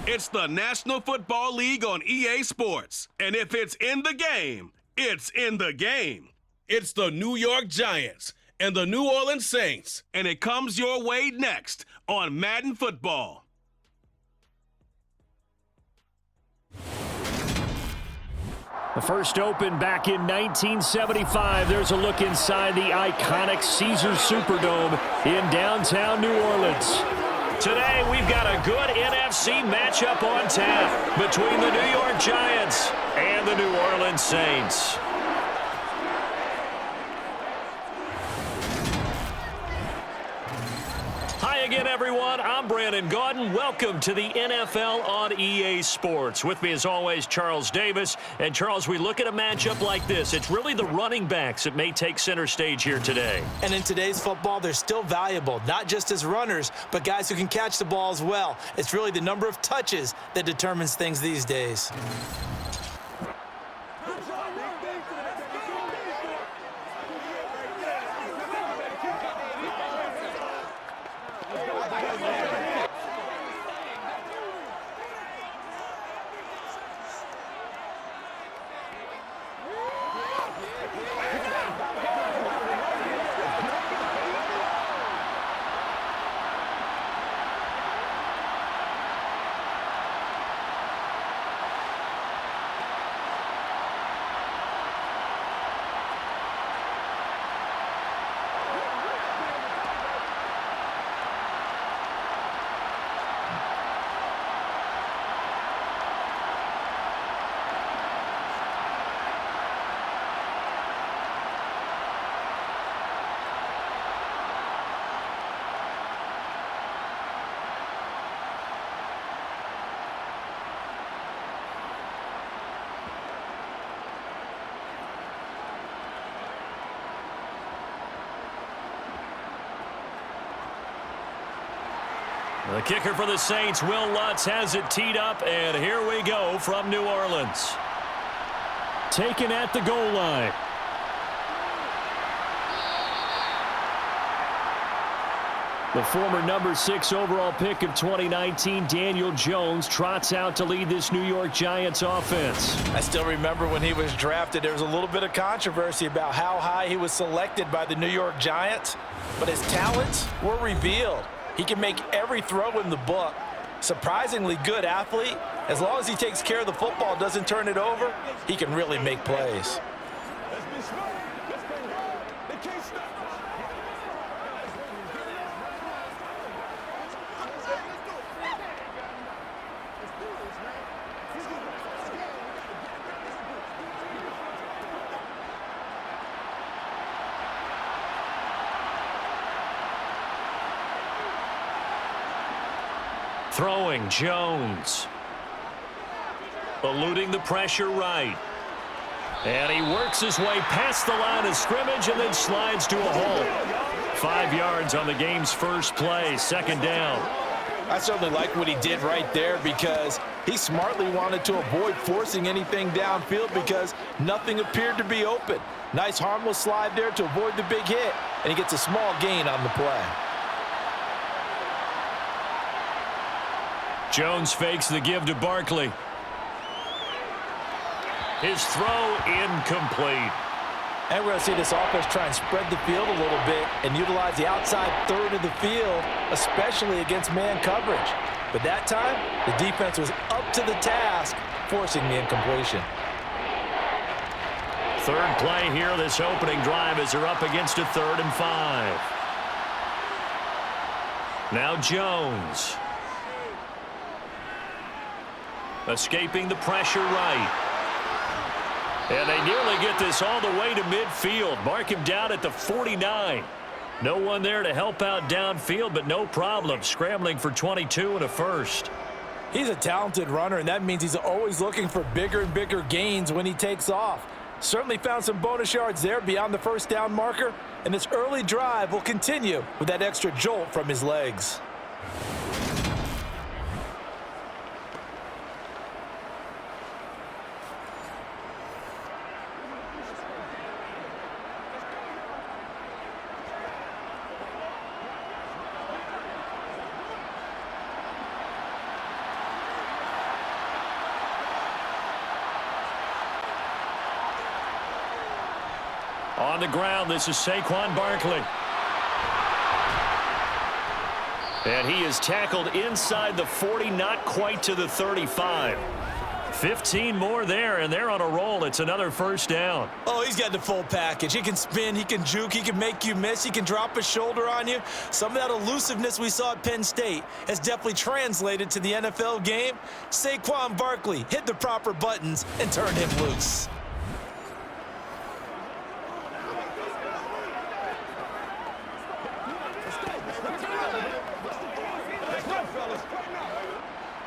It's the National Football League on EA Sports. And if it's in the game, it's in the game. It's the New York Giants and the New Orleans Saints. And it comes your way next on Madden Football. The first opened back in 1975. There's a look inside the iconic Caesars Superdome in downtown New Orleans. Today, we've got a good NFC matchup on tap between the New York Giants and the New Orleans Saints. Hi again, everyone. I'm Brandon Gaudin. Welcome to the NFL on EA Sports. With me, as always, Charles Davis. And, Charles, we look at a matchup like this. It's really the running backs that may take center stage here today. And in today's football, they're still valuable, not just as runners, but guys who can catch the ball as well. It's really the number of touches that determines things these days. The kicker for the Saints, Will Lutz, has it teed up, and here we go from New Orleans. Taken at the goal line. The former number 6 overall pick of 2019, Daniel Jones, trots out to lead this New York Giants offense. I still remember when he was drafted, there was a little bit of controversy about how high he was selected by the New York Giants, but his talents were revealed. He can make every throw in the book. Surprisingly good athlete. As long as he takes care of the football, doesn't turn it over, he can really make plays. Throwing, Jones. Eluding the pressure right. And he works his way past the line of scrimmage and then slides to a hole. 5 yards on the game's first play, second down. I certainly like what he did right there because he smartly wanted to avoid forcing anything downfield because nothing appeared to be open. Nice harmless slide there to avoid the big hit, and he gets a small gain on the play. Jones fakes the give to Barkley. His throw incomplete. And we're going to see this offense try and spread the field a little bit and utilize the outside third of the field, especially against man coverage. But that time, the defense was up to the task, forcing the incompletion. Third play here, this opening drive, as they're up against a 3rd and 5. Now Jones. Escaping the pressure right. And they nearly get this all the way to midfield. Mark him down at the 49. No one there to help out downfield, but no problem. Scrambling for 22 and a first. He's a talented runner, and that means he's always looking for bigger and bigger gains when he takes off. Certainly found some bonus yards there beyond the first down marker, and this early drive will continue with that extra jolt from his legs. On the ground, this is Saquon Barkley. And he is tackled inside the 40, not quite to the 35. 15 more there, and they're on a roll. It's another first down. Oh, he's got the full package. He can spin, he can juke, he can make you miss, he can drop a shoulder on you. Some of that elusiveness we saw at Penn State has definitely translated to the NFL game. Saquon Barkley hit the proper buttons and turned him loose.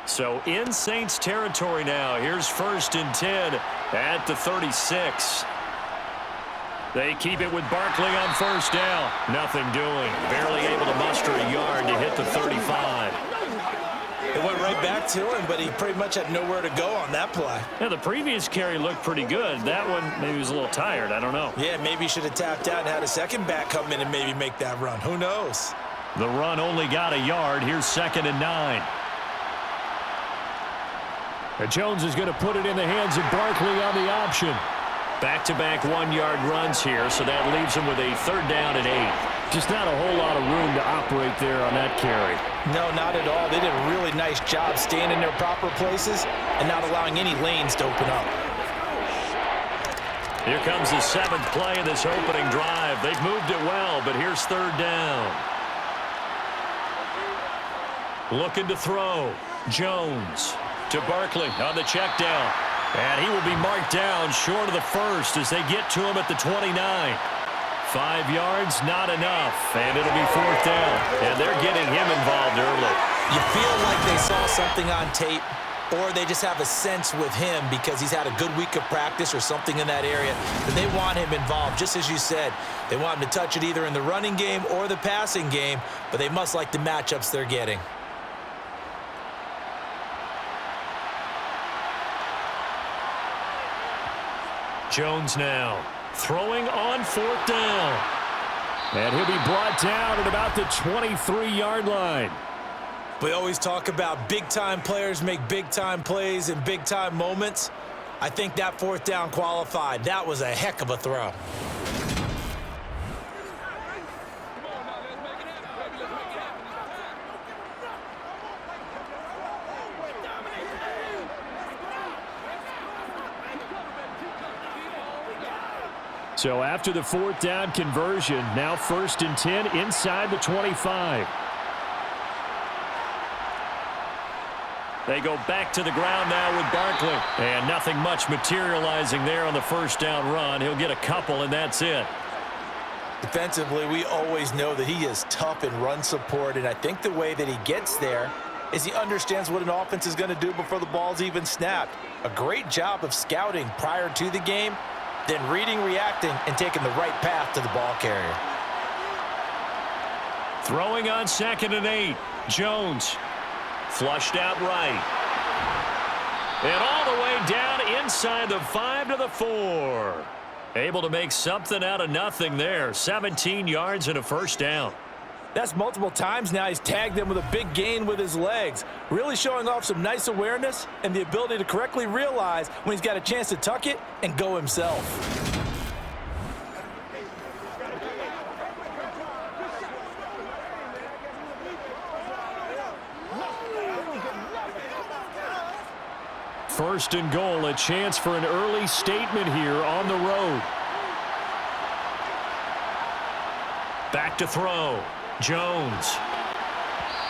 So in Saints territory now. Here's 1st and 10 at the 36. They keep it with Barkley on 1st down. Nothing doing. Barely able to muster a yard to hit the 35. It went right back to him, but he pretty much had nowhere to go on that play. Yeah, the previous carry looked pretty good. That one, maybe he was a little tired. I don't know. Yeah, maybe he should have tapped out and had a second back come in and maybe make that run. Who knows? The run only got a yard. Here's 2nd and 9. And Jones is going to put it in the hands of Barkley on the option. Back-to-back 1-yard runs here, so that leaves him with a 3rd down and 8. Just not a whole lot of room to operate there on that carry. No, not at all. They did a really nice job staying in their proper places and not allowing any lanes to open up. Here comes the 7th play of this opening drive. They've moved it well, but here's 3rd down. Looking to throw. Jones to Barkley on the check down. And he will be marked down short of the 1st as they get to him at the 29. 5 yards, not enough. And it'll be 4th down. And they're getting him involved early. You feel like they saw something on tape, or they just have a sense with him because he's had a good week of practice or something in that area that they want him involved. Just as you said, they want him to touch it either in the running game or the passing game, but they must like the matchups they're getting. Jones now throwing on 4th down. And he'll be brought down at about the 23-yard line. We always talk about big-time players make big-time plays in big-time moments. I think that 4th down qualified. That was a heck of a throw. So after the 4th down conversion, now 1st and 10 inside the 25. They go back to the ground now with Barkley. And nothing much materializing there on the 1st down run. He'll get a couple, and that's it. Defensively, we always know that he is tough in run support, and I think the way that he gets there is he understands what an offense is going to do before the ball's even snapped. A great job of scouting prior to the game, then reading, reacting, and taking the right path to the ball carrier. Throwing on 2nd and 8. Jones flushed out right. And all the way down inside the 5 to the 4. Able to make something out of nothing there. 17 yards and a 1st down. That's multiple times now he's tagged them with a big gain with his legs. Really showing off some nice awareness and the ability to correctly realize when he's got a chance to tuck it and go himself. First and goal, a chance for an early statement here on the road. Back to throw. Jones.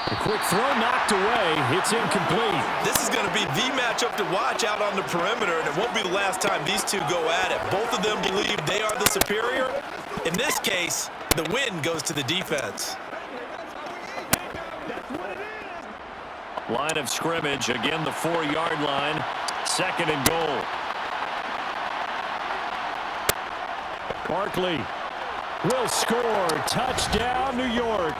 A quick throw knocked away. It's incomplete. This is going to be the matchup to watch out on the perimeter, and it won't be the last time these two go at it. Both of them believe they are the superior. In this case, the win goes to the defense. Line of scrimmage, again the 4-yard line. 2nd and goal. Barkley will score. Touchdown, New York.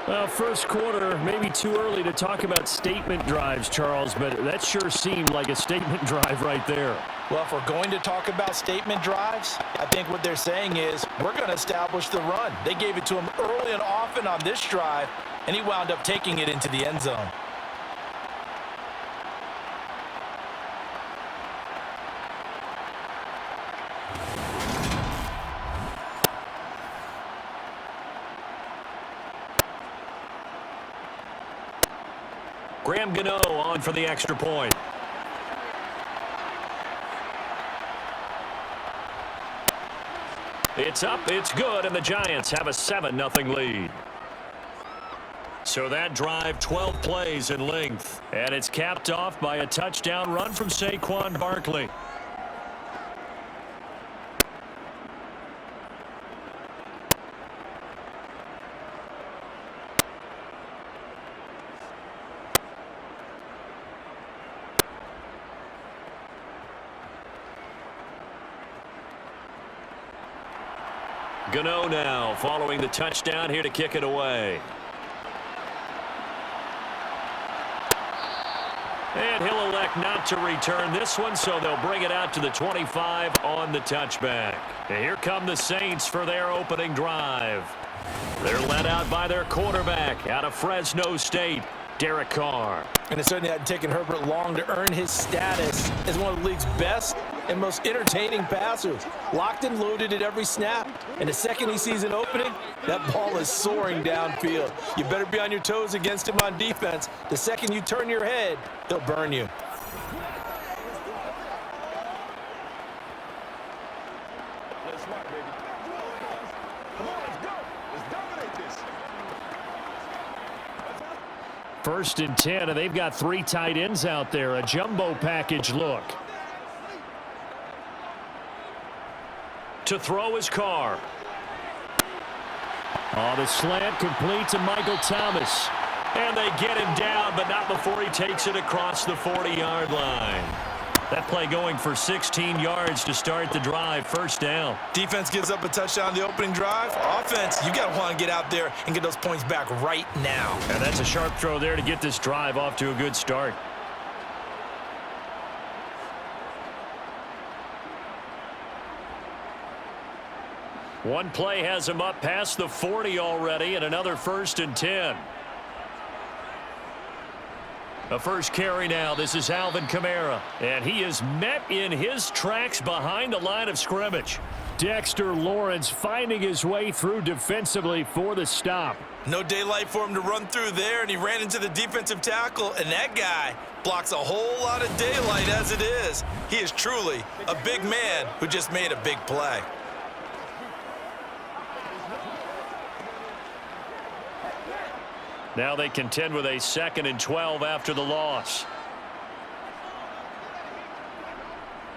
Well, first quarter, maybe too early to talk about statement drives, Charles, but that sure seemed like a statement drive right there. Well, if we're going to talk about statement drives, I think what they're saying is we're going to establish the run. They gave it to him early and often on this drive, and he wound up taking it into the end zone. Graham Gano on for the extra point. It's up, it's good, and the Giants have a 7-0 lead. So that drive, 12 plays in length. And it's capped off by a touchdown run from Saquon Barkley. Gano now following the touchdown here to kick it away. And he'll elect not to return this one, so they'll bring it out to the 25 on the touchback. And here come the Saints for their opening drive. They're led out by their quarterback out of Fresno State, Derek Carr. And it certainly hadn't taken Herbert long to earn his status as one of the league's best and most entertaining passers. Locked and loaded at every snap. And the second he sees an opening, that ball is soaring downfield. You better be on your toes against him on defense. The second you turn your head, he'll burn you. First and 10, and they've got 3 tight ends out there. A jumbo package look. To throw his Carr. Oh, the slant complete to Michael Thomas. And they get him down, but not before he takes it across the 40-yard line. That play going for 16 yards to start the drive. First down. Defense gives up a touchdown on the opening drive. Offense, you got to want to get out there and get those points back right now. And that's a sharp throw there to get this drive off to a good start. One play has him up past the 40 already, and another first and 10. A first carry now. This is Alvin Kamara. And he is met in his tracks behind the line of scrimmage. Dexter Lawrence finding his way through defensively for the stop. No daylight for him to run through there, and he ran into the defensive tackle, and that guy blocks a whole lot of daylight as it is. He is truly a big man who just made a big play. Now they contend with a 2nd and 12 after the loss.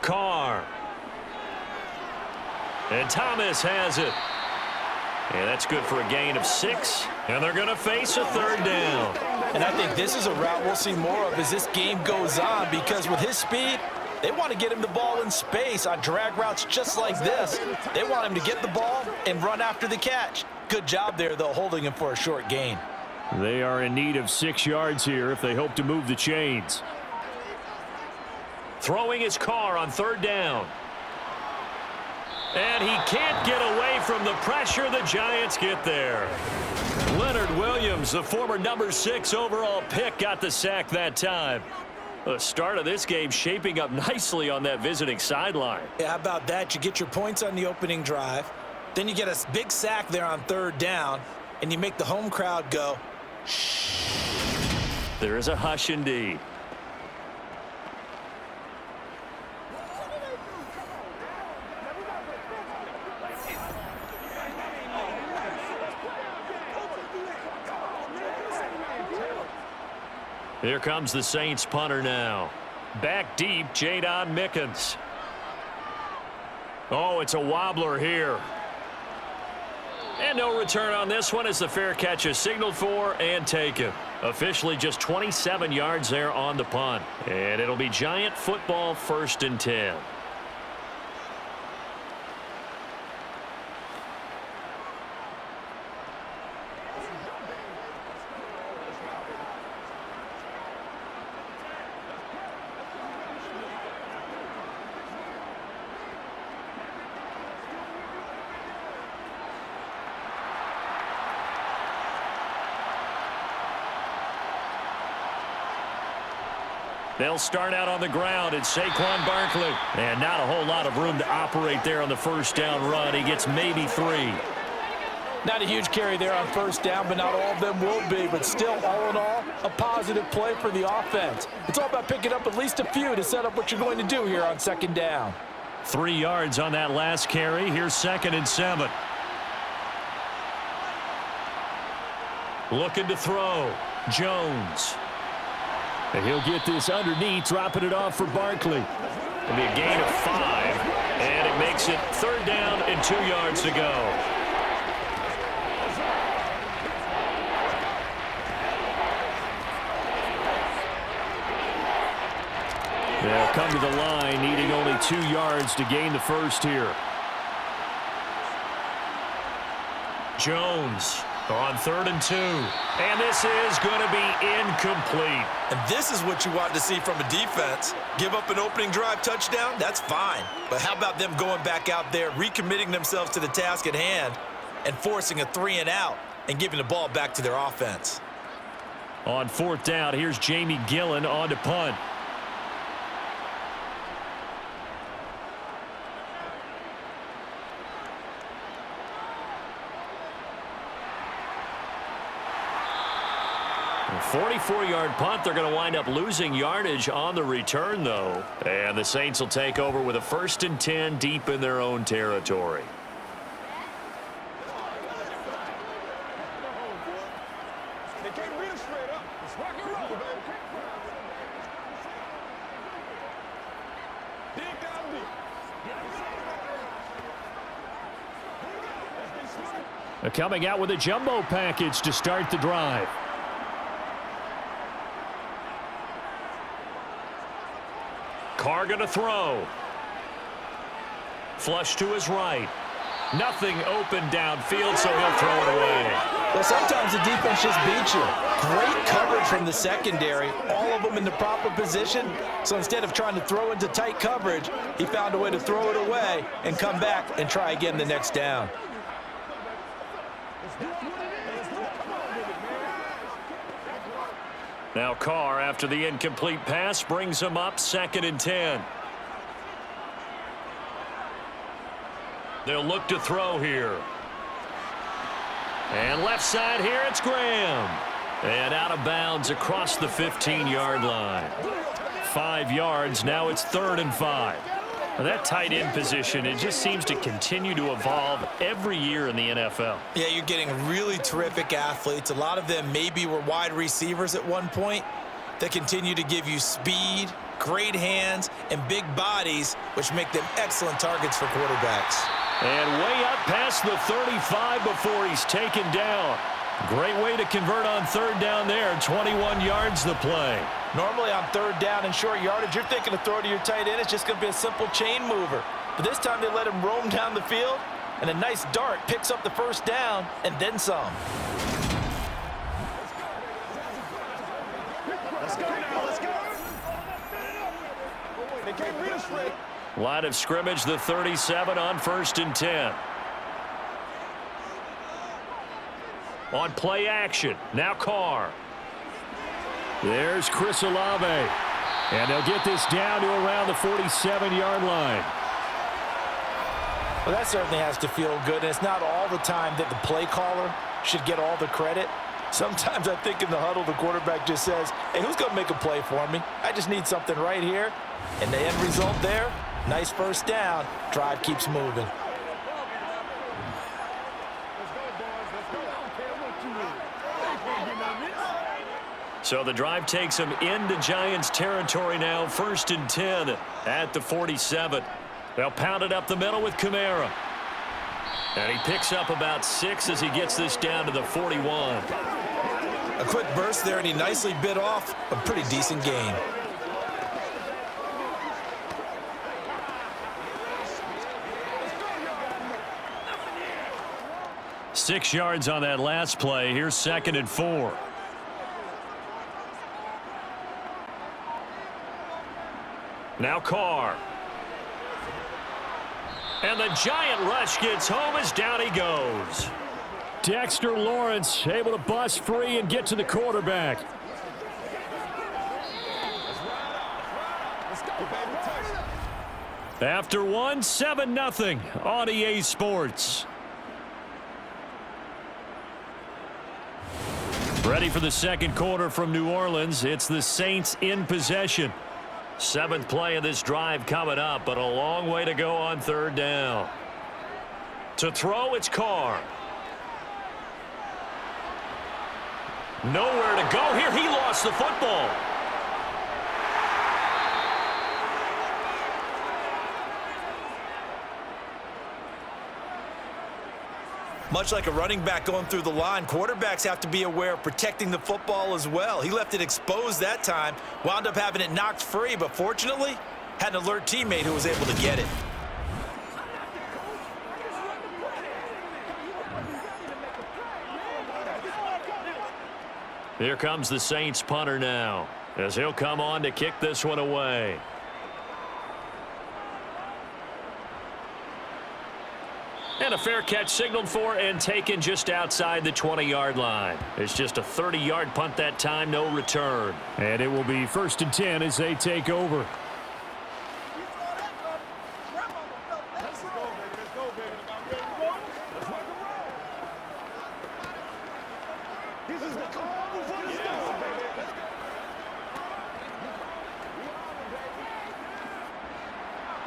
Carr. And Thomas has it. And that's good for a gain of 6. And they're going to face a 3rd down. And I think this is a route we'll see more of as this game goes on, because with his speed, they want to get him the ball in space on drag routes just like this. They want him to get the ball and run after the catch. Good job there, though, holding him for a short gain. They are in need of 6 yards here if they hope to move the chains. Throwing his Carr on 3rd down. And he can't get away from the pressure. The Giants get there. Leonard Williams, the former number 6 overall pick, got the sack that time. The start of this game shaping up nicely on that visiting sideline. Yeah, how about that? You get your points on the opening drive. Then you get a big sack there on 3rd down. And you make the home crowd go, shh. There is a hush indeed. Here comes the Saints punter now. Back deep, Jadon Mickens. Oh, it's a wobbler here. And no return on this one as the fair catch is signaled for and taken. Officially just 27 yards there on the punt. And it'll be Giant football, 1st and 10. They'll start out on the ground. It's Saquon Barkley. And not a whole lot of room to operate there on the 1st down run. He gets maybe 3. Not a huge carry there on first down, but not all of them will be. But still, all in all, a positive play for the offense. It's all about picking up at least a few to set up what you're going to do here on second down. 3 yards on that last carry. Here's 2nd and 7. Looking to throw. Jones. And he'll get this underneath, dropping it off for Barkley. It'll be a gain of 5, and it makes it 3rd down and 2 yards to go. They'll come to the line, needing only 2 yards to gain the first here. Jones on 3rd and 2. And this is going to be incomplete. And this is what you want to see from a defense. Give up an opening drive touchdown, that's fine. But how about them going back out there, recommitting themselves to the task at hand, and forcing a 3-and-out and giving the ball back to their offense. On 4th down, here's Jamie Gillen on to punt. A 44-yard punt. They're going to wind up losing yardage on the return, though. And the Saints will take over with a 1st and 10 deep in their own territory. They're coming out with a jumbo package to start the drive. Carr going to throw. Flush to his right. Nothing open downfield, so he'll throw it away. Well, sometimes the defense just beats you. Great coverage from the secondary, all of them in the proper position. So instead of trying to throw into tight coverage, he found a way to throw it away and come back and try again the next down. Now Carr, after the incomplete pass, brings him up 2nd and 10. They'll look to throw here. And left side here, it's Graham. And out of bounds across the 15-yard line. 5 yards, now it's 3rd and 5. Now that tight end position, it just seems to continue to evolve every year in the NFL. Yeah, you're getting really terrific athletes. A lot of them maybe were wide receivers at one point that continue to give you speed, great hands, and big bodies, which make them excellent targets for quarterbacks. And way up past the 35 before he's taken down. Great way to convert on 3rd down there. 21 yards the play. Normally on 3rd down and short yardage, you're thinking to throw to your tight end. It's just going to be a simple chain mover. But this time they let him roam down the field, and a nice dart picks up the 1st down and then some. Let's go now, let's go. They can't read us straight. Line of scrimmage, the 37 on 1st and 10. On play action, now Carr. There's Chris Olave. And they'll get this down to around the 47-yard line. Well, that certainly has to feel good, and it's not all the time that the play caller should get all the credit. Sometimes I think in the huddle, the quarterback just says, hey, who's going to make a play for me? I just need something right here. And the end result there, nice 1st down. Drive keeps moving. So the drive takes him into Giants territory now. 1st and 10 at the 47. They'll pound it up the middle with Kamara. And he picks up about 6 as he gets this down to the 41. A quick burst there, and he nicely bit off a pretty decent gain. Six yards on that last play. Here's 2nd and 4. Now Carr. And the giant rush gets home as down he goes. Dexter Lawrence able to bust free and get to the quarterback. After one, 7-0 on EA Sports. Ready for the second quarter from New Orleans. It's the Saints in possession. 7th play of this drive coming up, but a long way to go on 3rd down. To throw, it's Carr. Nowhere to go here. He lost the football. Much like a running back going through the line, quarterbacks have to be aware of protecting the football as well. He left it exposed that time, wound up having it knocked free, but fortunately, had an alert teammate who was able to get it. Here comes the Saints punter now, as he'll come on to kick this one away. And a fair catch signaled for and taken just outside the 20-yard line. It's just a 30-yard punt that time, no return. And it will be 1st and 10 as they take over.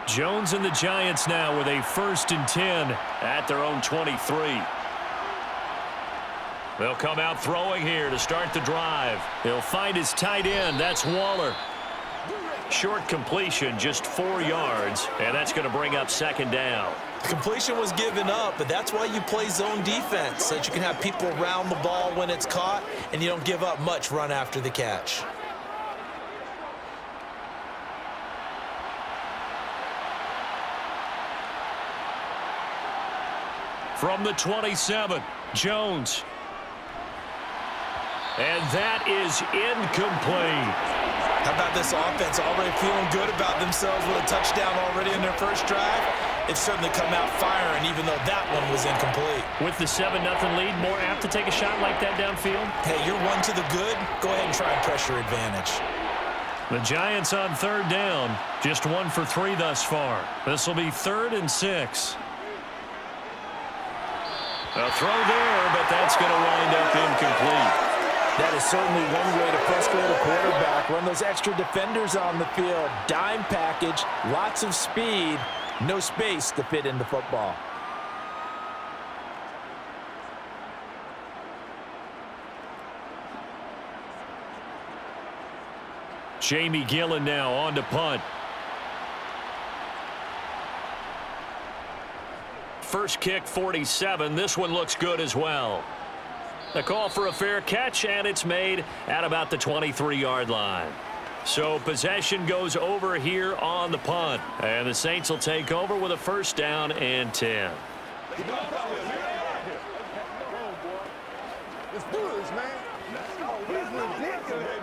Jones and the Giants now with a 1st and 10 at their own 23. They'll come out throwing here to start the drive. He'll find his tight end. That's Waller. Short completion, just 4 yards, and that's going to bring up 2nd down. The completion was given up, but that's why you play zone defense, so that you can have people around the ball when it's caught, and you don't give up much run after the catch. From the 27, Jones. And that is incomplete. How about this offense already feeling good about themselves with a touchdown already in their first drive? It's certainly come out firing, even though that one was incomplete. With the 7-0 lead, more apt to take a shot like that downfield? Hey, you're one to the good. Go ahead and try and pressure advantage. The Giants on 3rd down. Just 1 for 3 thus far. This will be 3rd and 6. A throw there, but that's going to wind up incomplete. That is certainly one way to frustrate a quarterback. Run those extra defenders on the field. Dime package, lots of speed, no space to fit into football. Jamie Gillen now on to punt. First kick, 47. This one looks good as well. The call for a fair catch, and it's made at about the 23-yard line. So possession goes over here on the punt. And the Saints will take over with a 1st down and 10. Let's do this, man. Let's go. He's ridiculous.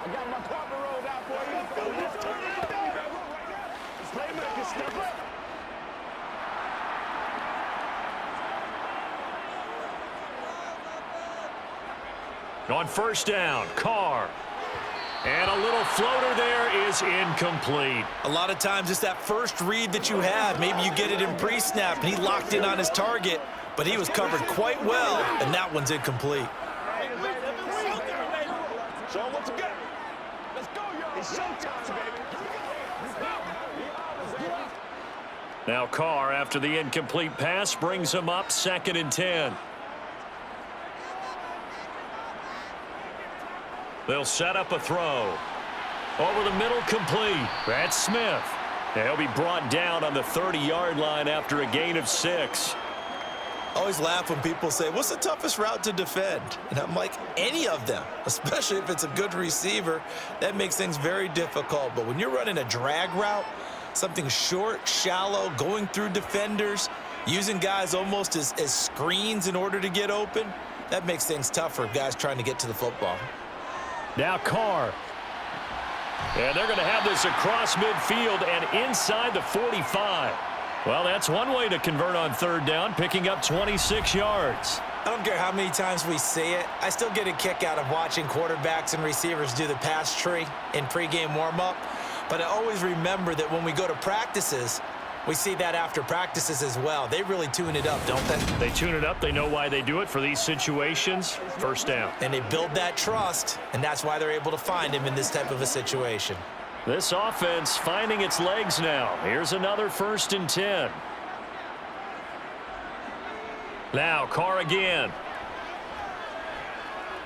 I got my carpet rolled out for you. Let's turn it down. Playmaker, step up. On 1st down, Carr. And a little floater there is incomplete. A lot of times it's that first read that you have. Maybe you get it in pre-snap, and he locked in on his target, but he was covered quite well, and that one's incomplete. Show him what you got. Let's go, y'all. It's showtime, baby. Now Carr, after the incomplete pass, brings him up 2nd and 10. They'll set up a throw. Over the middle, complete. That's Smith. And he'll be brought down on the 30-yard line after a gain of 6. I always laugh when people say, what's the toughest route to defend? And I'm like, any of them, especially if it's a good receiver. That makes things very difficult. But when you're running a drag route, something short, shallow, going through defenders, using guys almost as screens in order to get open, that makes things tough for guys trying to get to the football. Now Carr. And they're going to have this across midfield and inside the 45. Well, that's one way to convert on 3rd down, picking up 26 yards. I don't care how many times we say it. I still get a kick out of watching quarterbacks and receivers do the pass tree in pregame warm-up. But I always remember that when we go to practices, We see that after practices as well. They really tune it up, don't they? They tune it up. They know why they do it for these situations. First down. And they build that trust, and that's why they're able to find him in this type of a situation. This offense finding its legs now. Here's another 1st and 10. Now Carr again.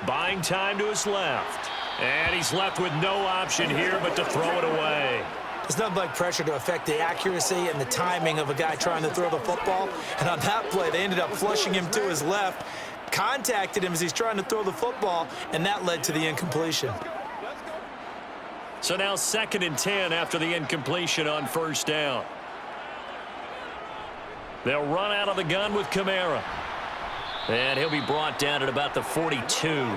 Buying time to his left. And he's left with no option here but to throw it away. There's nothing like pressure to affect the accuracy and the timing of a guy trying to throw the football. And on that play, they ended up flushing him to his left, contacted him as he's trying to throw the football, and that led to the incompletion. So now 2nd and 10 after the incompletion on 1st down. They'll run out of the gun with Kamara. And he'll be brought down at about the 42.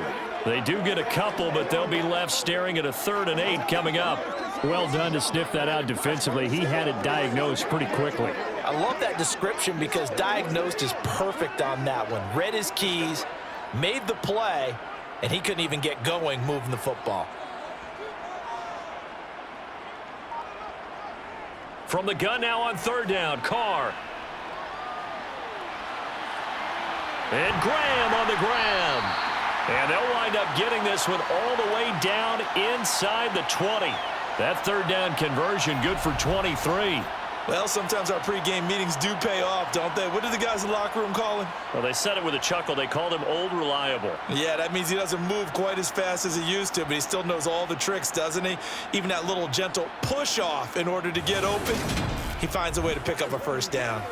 They do get a couple, but they'll be left staring at a 3rd and 8 coming up. Well done to sniff that out defensively. He had it diagnosed pretty quickly. I love that description because diagnosed is perfect on that one. Read his keys, made the play, and he couldn't even get going moving the football. From the gun now on 3rd down, Carr. And Graham on the ground. And they'll wind up getting this one all the way down inside the 20. That 3rd down conversion good for 23. Well, sometimes our pregame meetings do pay off, don't they? What did the guys in the locker room call him? Well, they said it with a chuckle. They called him Old Reliable. Yeah, that means he doesn't move quite as fast as he used to, but he still knows all the tricks, doesn't he? Even that little gentle push-off in order to get open, he finds a way to pick up a 1st down.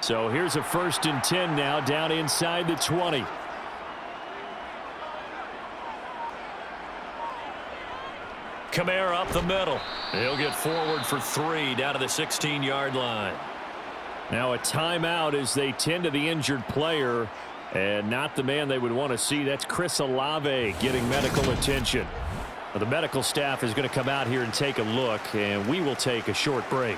So here's a 1st and 10 now down inside the 20. Kamara up the middle. He'll get forward for 3 down to the 16-yard line. Now a timeout as they tend to the injured player, and not the man they would want to see. That's Chris Olave getting medical attention. Well, the medical staff is going to come out here and take a look, and we will take a short break.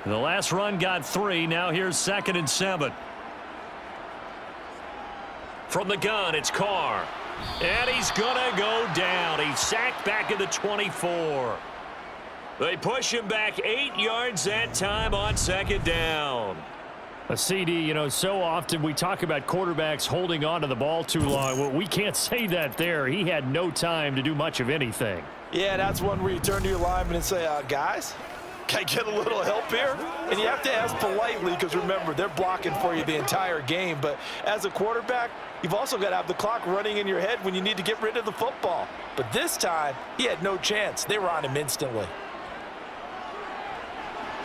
The last run got 3. Now here's 2nd and 7. From the gun, it's Carr. And he's going to go down. He's sacked back at the 24. They push him back 8 yards that time on 2nd down. A CD, you know, so often we talk about quarterbacks holding on to the ball too long. Well, we can't say that there. He had no time to do much of anything. Yeah, that's one where you turn to your lineman and say, guys, can I get a little help here? And you have to ask politely because, remember, they're blocking for you the entire game. But as a quarterback, you've also got to have the clock running in your head when you need to get rid of the football. But this time, he had no chance. They were on him instantly.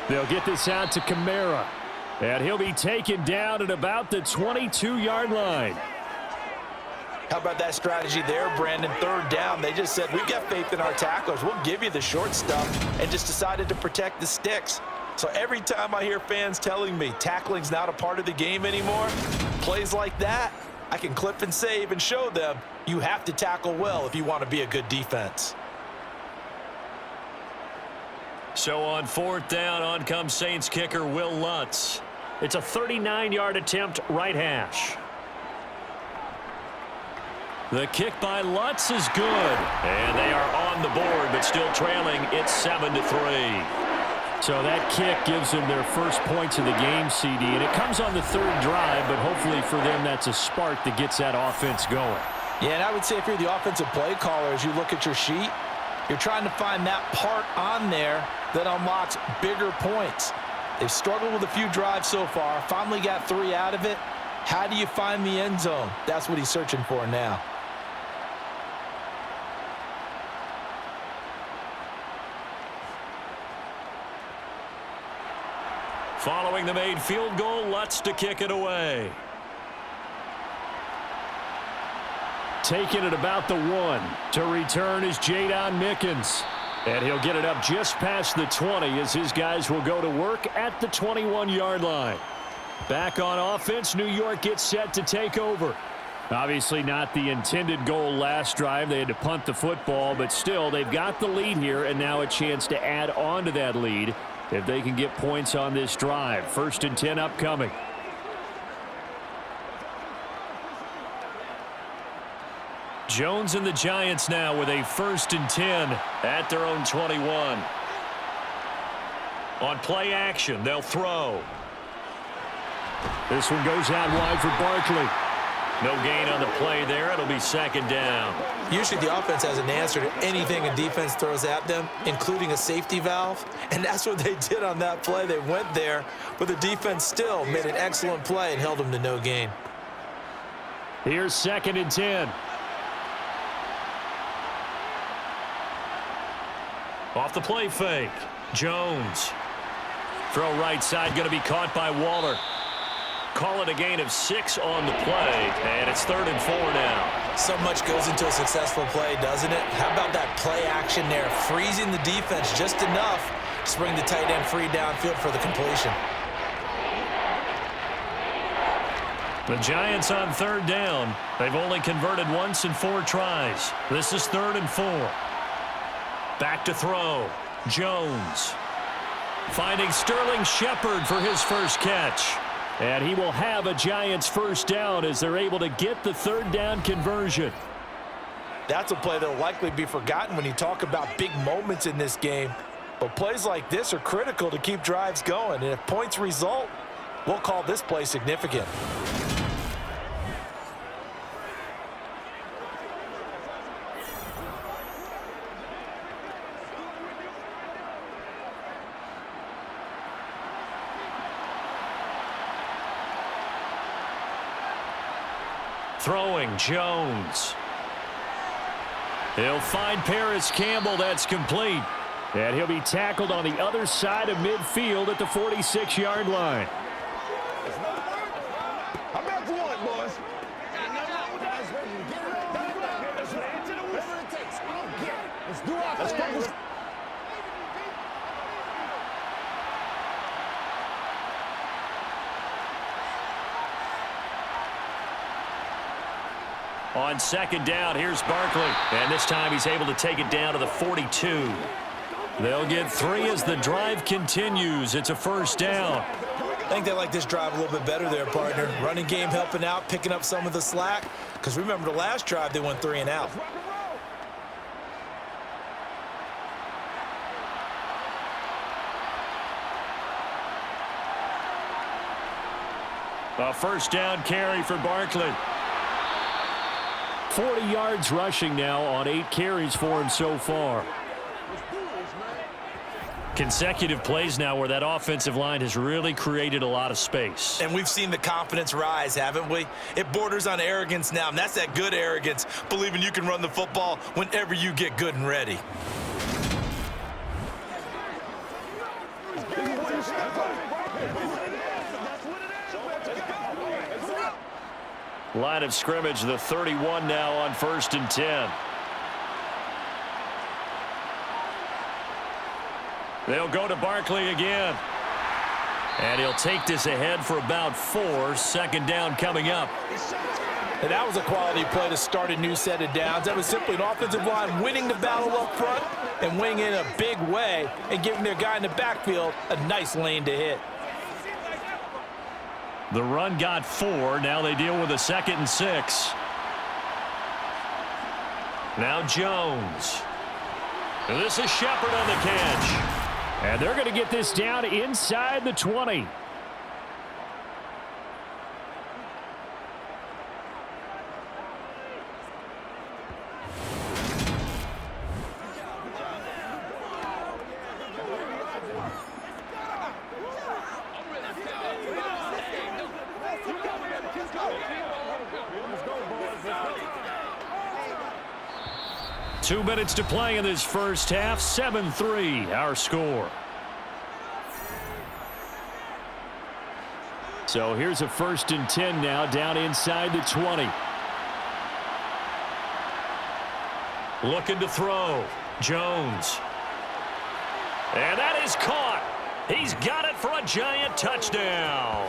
They'll get this out to Kamara. And he'll be taken down at about the 22-yard line. How about that strategy there, Brandon? 3rd down. They just said, we've got faith in our tacklers. We'll give you the short stuff, and just decided to protect the sticks. So every time I hear fans telling me tackling's not a part of the game anymore, plays like that, I can clip and save and show them you have to tackle well if you want to be a good defense. So on 4th down, on comes Saints kicker Will Lutz. It's a 39-yard attempt, right hash. The kick by Lutz is good. And they are on the board, but still trailing. It's 7-3. So that kick gives them their first points of the game, CD. And it comes on the 3rd drive, but hopefully for them that's a spark that gets that offense going. Yeah, and I would say if you're the offensive play caller, as you look at your sheet, you're trying to find that part on there that unlocks bigger points. They've struggled with a few drives so far, finally got 3 out of it. How do you find the end zone? That's what he's searching for now. Following the made field goal, Lutz to kick it away. Taking it about the 1. To return is Jadon Mickens. And he'll get it up just past the 20 as his guys will go to work at the 21-yard line. Back on offense, New York gets set to take over. Obviously not the intended goal last drive. They had to punt the football, but still they've got the lead here and now a chance to add on to that lead if they can get points on this drive. 1st and 10 upcoming. Jones and the Giants now with a 1st and 10 at their own 21. On play action, they'll throw. This one goes out wide for Barkley. No gain on the play there. It'll be 2nd down. Usually the offense has an answer to anything a defense throws at them, including a safety valve. And that's what they did on that play. They went there, but the defense still made an excellent play and held them to no gain. Here's 2nd and 10. Off the play fake. Jones. Throw right side, going to be caught by Waller. Call it a gain of 6 on the play, and it's 3rd and 4 now. So much goes into a successful play, doesn't it? How about that play action there, freezing the defense just enough to bring the tight end free downfield for the completion. The Giants on 3rd down. They've only converted once in 4 tries. This is 3rd and 4. Back to throw. Jones. Finding Sterling Shepard for his first catch. And he will have a Giants 1st down as they're able to get the 3rd down conversion. That's a play that will likely be forgotten when you talk about big moments in this game. But plays like this are critical to keep drives going. And if points result, we'll call this play significant. Throwing Jones. He'll find Paris Campbell. That's complete. And he'll be tackled on the other side of midfield at the 46-yard line. I'm back for one, boys. Let's do our thing. On 2nd down, here's Barkley. And this time he's able to take it down to the 42. They'll get 3 as the drive continues. It's a 1st down. I think they like this drive a little bit better there, partner. Running game helping out, picking up some of the slack. Because remember the last drive, they went 3 and out. A 1st down carry for Barkley. 40 yards rushing now on 8 carries for him so far. Consecutive plays now where that offensive line has really created a lot of space. And we've seen the confidence rise, haven't we? It borders on arrogance now, and that's that good arrogance, believing you can run the football whenever you get good and ready. Line of scrimmage, the 31 now on 1st and 10. They'll go to Barkley again. And he'll take this ahead for about 4. 2nd down coming up. And that was a quality play to start a new set of downs. That was simply an offensive line winning the battle up front and winning in a big way and giving their guy in the backfield a nice lane to hit. The run got 4. Now they deal with a 2nd and 6. Now Jones. And this is Shepard on the catch. And they're going to get this down inside the 20. Two minutes to play in this first half. 7-3 our score. So here's a 1st and 10 now down inside the 20. Looking to throw. Jones. And that is caught. He's got it for a Giant touchdown.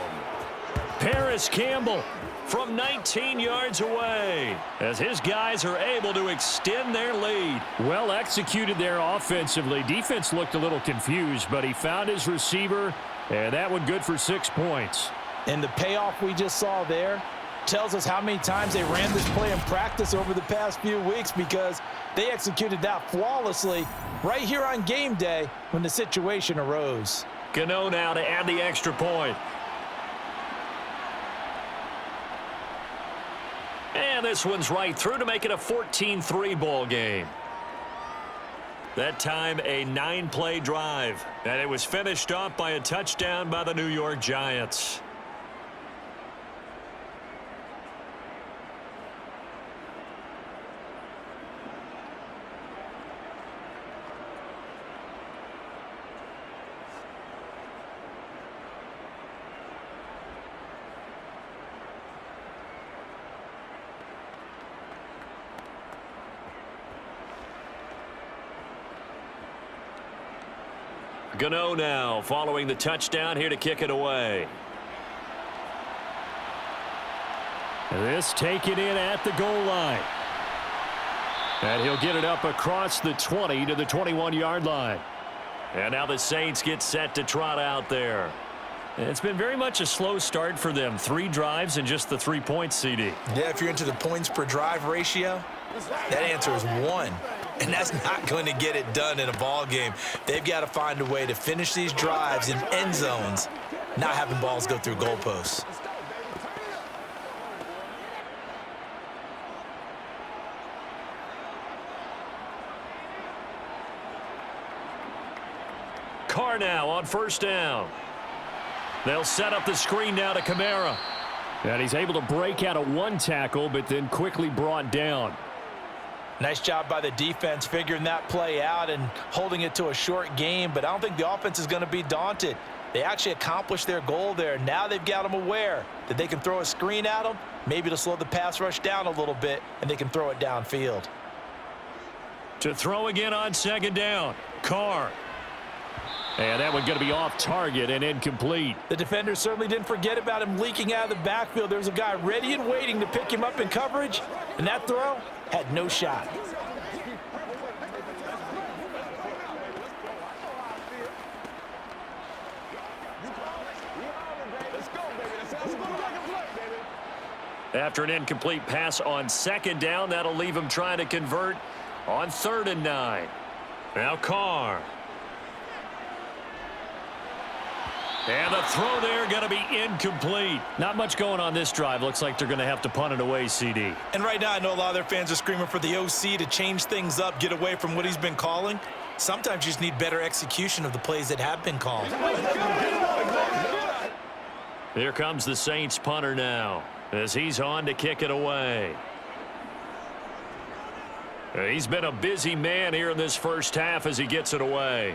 Paris Campbell from 19 yards away as his guys are able to extend their lead. Well executed there offensively. Defense looked a little confused, but he found his receiver, and that one good for 6 points. And the payoff we just saw there tells us how many times they ran this play in practice over the past few weeks, because they executed that flawlessly right here on game day when the situation arose. Gano now to add the extra point. And this one's right through to make it a 14-3 ball game. That time a 9-play drive, and it was finished off by a touchdown by the New York Giants. Gano now following the touchdown here to kick it away. This taken in at the goal line. And he'll get it up across the 20 to the 21-yard line. And now the Saints get set to trot out there. It's been very much a slow start for them. 3 drives and just the 3 points, CD. Yeah, if you're into the points per drive ratio, that answer is 1. And that's not going to get it done in a ball game. They've got to find a way to finish these drives in end zones, not having balls go through goalposts. Carr now on first down. They'll set up the screen now to Kamara. And he's able to break out of 1 tackle, but then quickly brought down. Nice job by the defense figuring that play out and holding it to a short game, but I don't think the offense is going to be daunted. They actually accomplished their goal there. Now they've got them aware that they can throw a screen at them, maybe to slow the pass rush down a little bit, and they can throw it downfield. To throw again on second down, Carr. And that one going to be off target and incomplete. The defenders certainly didn't forget about him leaking out of the backfield. There was a guy ready and waiting to pick him up in coverage, and that throw had no shot. After an incomplete pass on second down, that'll leave him trying to convert on 3rd and 9. Now Carr. And the throw there going to be incomplete. Not much going on this drive. Looks like they're going to have to punt it away, CD. And right now I know a lot of their fans are screaming for the OC to change things up, get away from what he's been calling. Sometimes you just need better execution of the plays that have been called. Here comes the Saints punter now as he's on to kick it away. He's been a busy man here in this first half as he gets it away.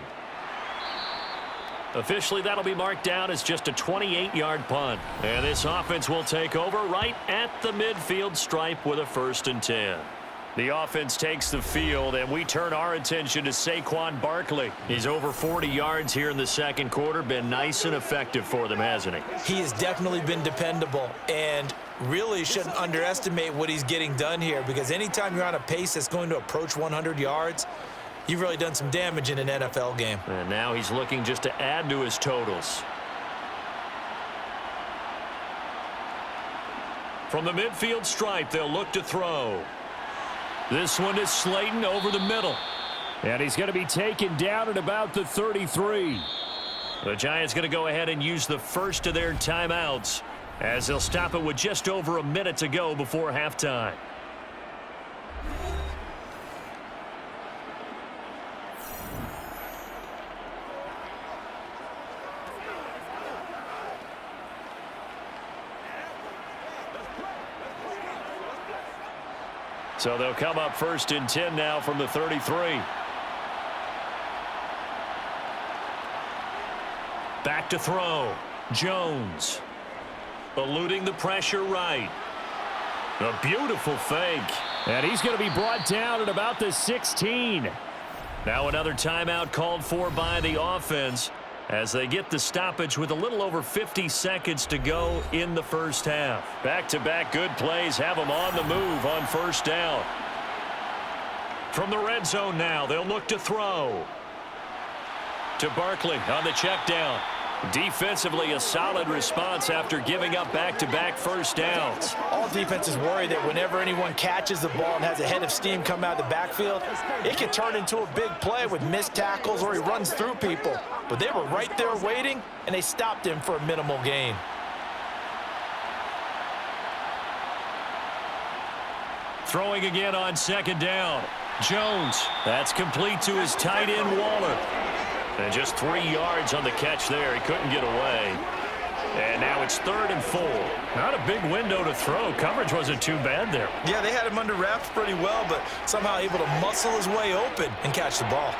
Officially, that'll be marked down as just a 28-yard punt. And this offense will take over right at the midfield stripe with a 1st and 10. The offense takes the field, and we turn our attention to Saquon Barkley. He's over 40 yards here in the second quarter. Been nice and effective for them, hasn't he? He has definitely been dependable, and really shouldn't underestimate what he's getting done here, because anytime you're on a pace that's going to approach 100 yards, you've really done some damage in an NFL game. And now he's looking just to add to his totals. From the midfield stripe, they'll look to throw. This one is Slayton over the middle. And he's going to be taken down at about the 33. The Giants going to go ahead and use the first of their timeouts as they'll stop it with just over a minute to go before halftime. So they'll come up 1st and 10 now from the 33. Back to throw. Jones. Eluding the pressure right. A beautiful fake. And he's going to be brought down at about the 16. Now another timeout called for by the offense as they get the stoppage with a little over 50 seconds to go in the first half. Back-to-back good plays have them on the move on first down. From the red zone now, they'll look to throw. To Barkley on the check down. Defensively, a solid response after giving up back-to-back first downs. All defenses worry that whenever anyone catches the ball and has a head of steam come out of the backfield, it can turn into a big play with missed tackles or he runs through people. But they were right there waiting, and they stopped him for a minimal gain. Throwing again on second down. Jones. That's complete to his tight end, Waller. And just 3 yards on the catch there. He couldn't get away. And now it's 3rd and 4. Not a big window to throw. Coverage wasn't too bad there. Yeah, they had him under wraps pretty well, but somehow able to muscle his way open and catch the ball.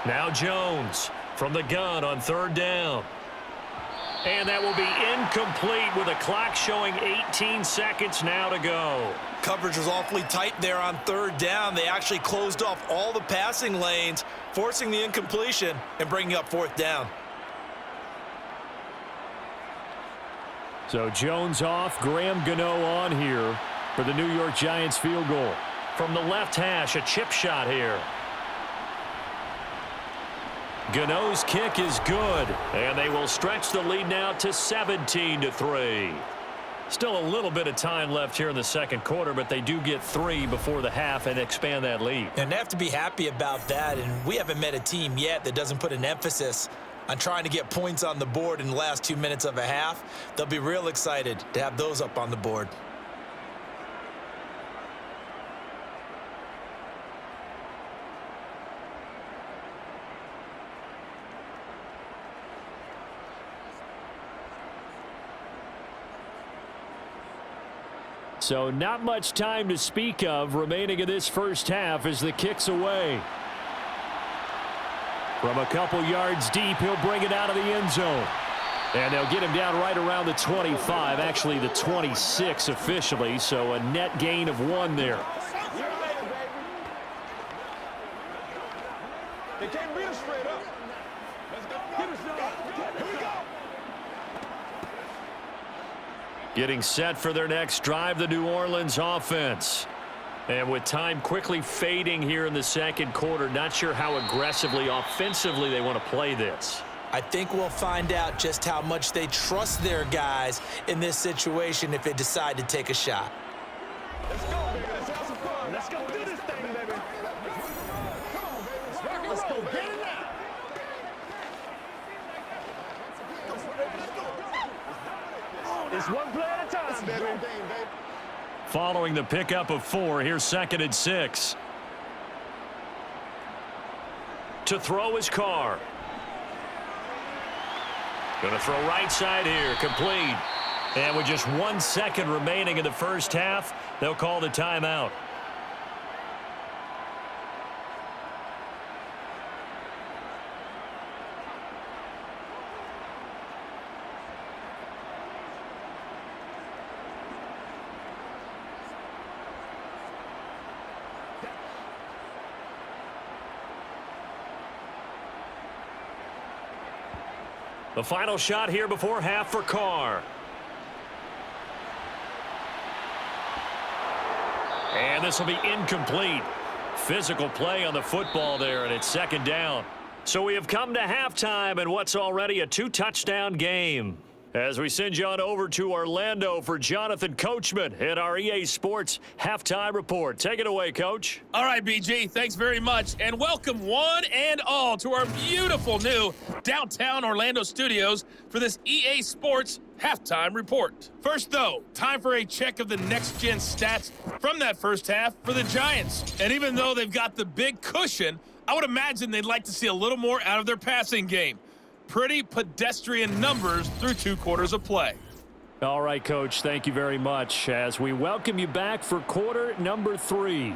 Now Jones from the gun on 3rd down. And that will be incomplete with a clock showing 18 seconds now to go. Coverage was awfully tight there on 3rd down. They actually closed off all the passing lanes, forcing the incompletion and bringing up 4th down. So Jones off, Graham Gano on here for the New York Giants field goal. From the left hash, a chip shot here. Gano's kick is good, and they will stretch the lead now to 17-3. Still a little bit of time left here in the second quarter, but they do get 3 before the half and expand that lead. And they have to be happy about that, and we haven't met a team yet that doesn't put an emphasis on trying to get points on the board in the last 2 minutes of a half. They'll be real excited to have those up on the board. So not much time to speak of remaining in this first half as the kick's away. From a couple yards deep, he'll bring it out of the end zone. And they'll get him down right around the 25, actually the 26 officially, so a net gain of 1 there. They can't beat us straight up. Let's go. Get us down. Here we go. Getting set for their next drive, the New Orleans offense. And with time quickly fading here in the second quarter, not sure how aggressively, offensively they want to play this. I think we'll find out just how much they trust their guys in this situation if they decide to take a shot. Let's go, baby. Let's have some fun. Let's go do this thing, baby. Come on, baby. Let's go get it now. It's one play at a time, baby. Following the pickup of 4, here's 2nd and 6. To throw his Carr. Going to throw right side here, complete. And with just 1 second remaining in the first half, they'll call the timeout. The final shot here before half for Carr. And this will be incomplete. Physical play on the football there, and it's 2nd down. So we have come to halftime in what's already a 2-touchdown game. As we send you on over to Orlando for Jonathan Coachman in our EA Sports Halftime Report. Take it away, Coach. All right, BG, thanks very much. And welcome one and all to our beautiful new downtown Orlando studios for this EA Sports Halftime Report. First, though, time for a check of the next-gen stats from that first half for the Giants. And even though they've got the big cushion, I would imagine they'd like to see a little more out of their passing game. Pretty pedestrian numbers through 2 quarters of play. All right, Coach, thank you very much as we welcome you back for quarter number 3.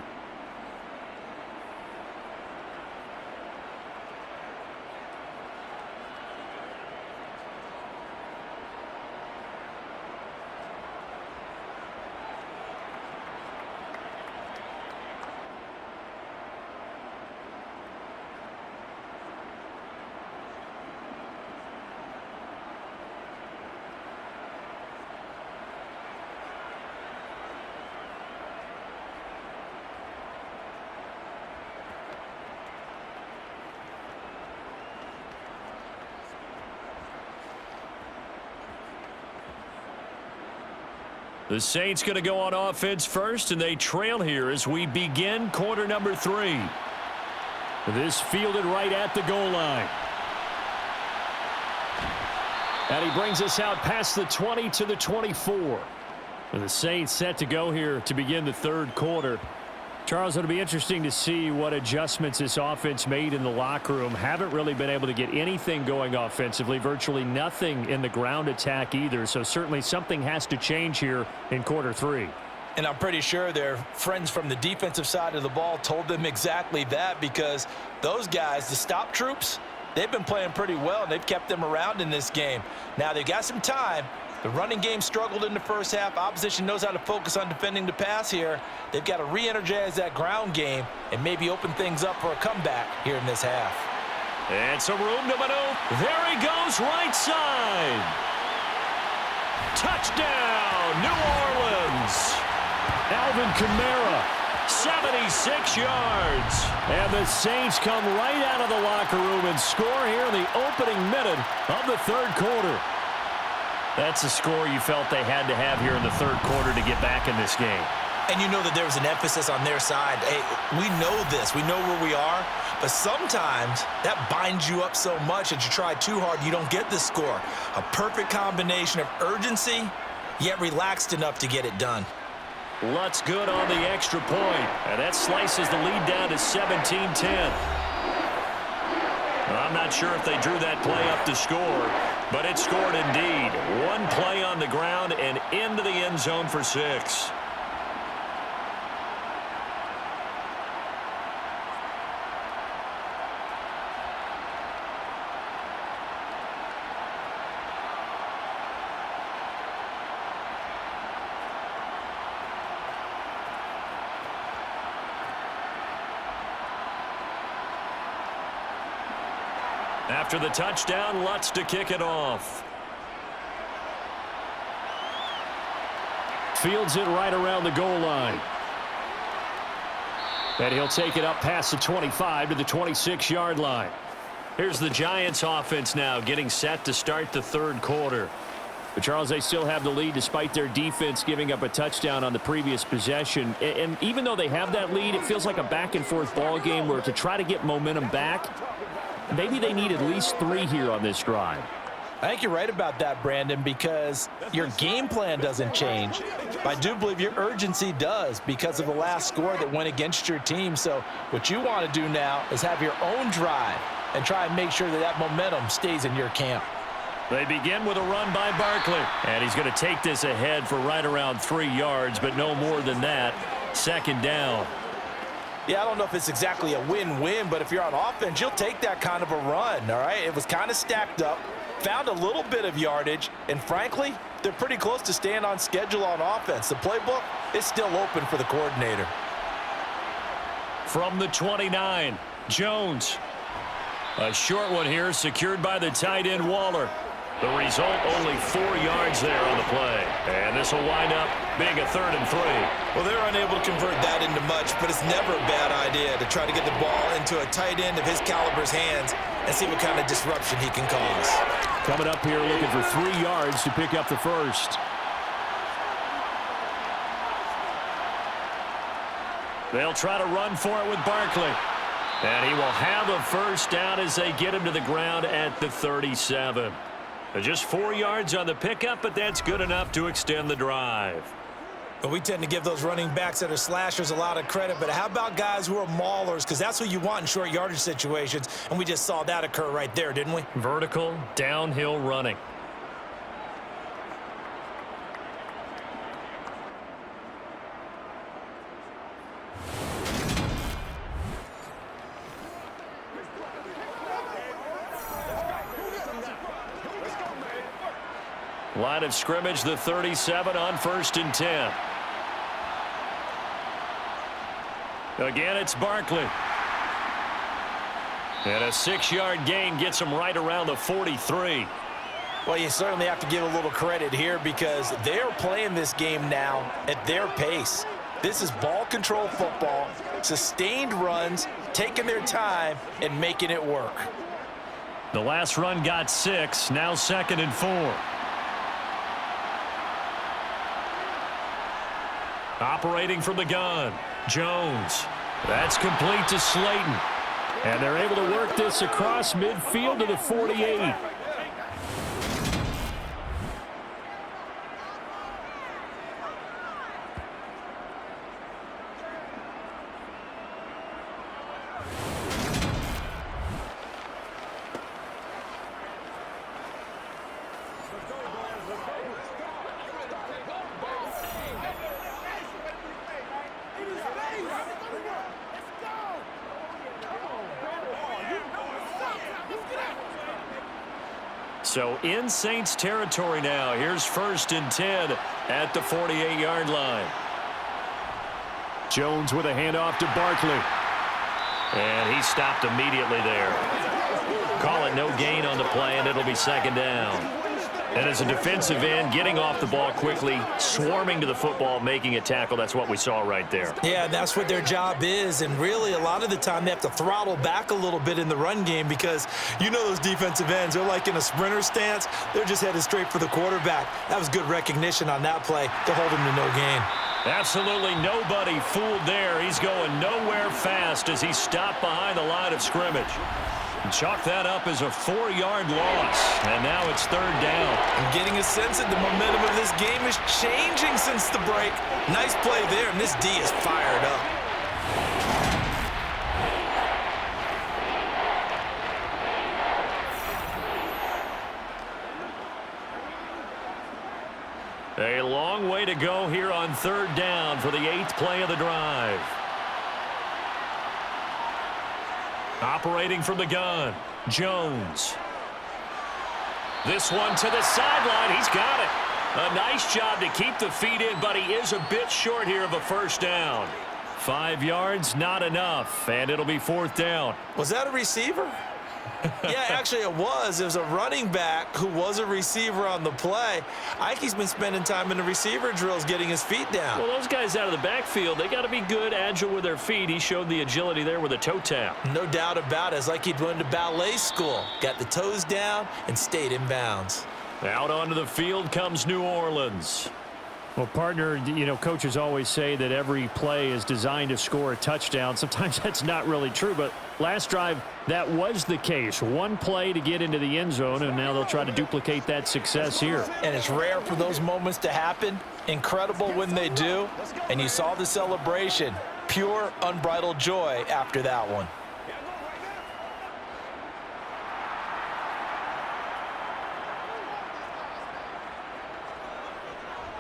The Saints going to go on offense first, and they trail here as we begin quarter number 3. This fielded right at the goal line. And he brings us out past the 20 to the 24. And the Saints set to go here to begin the third quarter. Charles, it'll be interesting to see what adjustments this offense made in the locker room. Haven't really been able to get anything going offensively, virtually nothing in the ground attack either. So certainly something has to change here in quarter 3. And I'm pretty sure their friends from the defensive side of the ball told them exactly that, because those guys, the stop troops, they've been playing pretty well, and they've kept them around in this game. Now they've got some time. The running game struggled in the first half. Opposition knows how to focus on defending the pass here. They've got to re-energize that ground game and maybe open things up for a comeback here in this half. And some room to maneuver. There he goes, right side. Touchdown, New Orleans. Alvin Kamara, 76 yards. And the Saints come right out of the locker room and score here in the opening minute of the third quarter. That's a score you felt they had to have here in the third quarter to get back in this game. And you know that there was an emphasis on their side. Hey, we know this. We know where we are. But sometimes that binds you up so much that you try too hard, you don't get the score. A perfect combination of urgency, yet relaxed enough to get it done. Lutz good on the extra point. And that slices the lead down to 17-10. I'm not sure if they drew that play up to score, but it scored indeed. One play on the ground and into the end zone for 6. After the touchdown, Lutz to kick it off. Fields it right around the goal line. And he'll take it up past the 25 to the 26-yard line. Here's the Giants offense now getting set to start the third quarter. But Charles, they still have the lead despite their defense giving up a touchdown on the previous possession. And even though they have that lead, it feels like a back-and-forth ball game where to try to get momentum back, maybe they need at least 3 here on this drive. I think you're right about that, Brandon, because your game plan doesn't change. But I do believe your urgency does because of the last score that went against your team. So what you want to do now is have your own drive and try and make sure that that momentum stays in your camp. They begin with a run by Barkley. And he's going to take this ahead for right around 3 yards, but no more than that. Second down. Yeah, I don't know if it's exactly a win-win, but if you're on offense, you'll take that kind of a run, all right? It was kind of stacked up, found a little bit of yardage, and frankly, they're pretty close to staying on schedule on offense. The playbook is still open for the coordinator. From the 29, Jones. A short one here, secured by the tight end Waller. The result, only 4 yards there on the play. And this will wind up being a 3rd and 3. Well, they're unable to convert that into much, but it's never a bad idea to try to get the ball into a tight end of his caliber's hands and see what kind of disruption he can cause. Coming up here looking for 3 yards to pick up the first. They'll try to run for it with Barkley. And he will have a first down as they get him to the ground at the 37. Just 4 yards on the pickup, but that's good enough to extend the drive. But we tend to give those running backs that are slashers a lot of credit, but how about guys who are maulers? Because that's what you want in short yardage situations, and we just saw that occur right there, didn't we? Vertical, downhill running. Line of scrimmage, the 37 on 1st and 10. Again, it's Barkley. And a 6-yard gain gets him right around the 43. Well, you certainly have to give a little credit here because they're playing this game now at their pace. This is ball control football, sustained runs, taking their time and making it work. The last run got 6, now 2nd and 4. Operating from the gun, Jones. That's complete to Slayton. And they're able to work this across midfield to the 48. So in Saints territory now. Here's 1st and 10 at the 48-yard line. Jones with a handoff to Barkley. And he stopped immediately there. Call it no gain on the play, and it'll be 2nd down. And as a defensive end, getting off the ball quickly, swarming to the football, making a tackle, that's what we saw right there. Yeah, that's what their job is, and really a lot of the time they have to throttle back a little bit in the run game because you know those defensive ends, they're like in a sprinter stance. They're just headed straight for the quarterback. That was good recognition on that play to hold him to no gain. Absolutely nobody fooled there. He's going nowhere fast as he's stopped behind the line of scrimmage. Chalk that up as a 4-yard loss, and now it's 3rd down. I'm getting a sense that the momentum of this game is changing since the break. Nice play there, and this D is fired up. A long way to go here on 3rd down for the 8th play of the drive. Operating from the gun, Jones. This one to the sideline. He's got it. A nice job to keep the feet in, but he is a bit short here of a 1st down. 5 yards, not enough, and it'll be 4th down. Was that a receiver? Yeah, actually it was. It was a running back who was a receiver on the play. Ike's been spending time in the receiver drills getting his feet down. Well, those guys out of the backfield, they got to be good, agile with their feet. He showed the agility there with a toe tap. No doubt about it. It's like he'd went to ballet school. Got the toes down and stayed in bounds. Out onto the field comes New Orleans. Well, partner, you know, coaches always say that every play is designed to score a touchdown. Sometimes that's not really true, but last drive, that was the case. One play to get into the end zone, and now they'll try to duplicate that success here. And it's rare for those moments to happen. Incredible when they do. And you saw the celebration. Pure, unbridled joy after that one.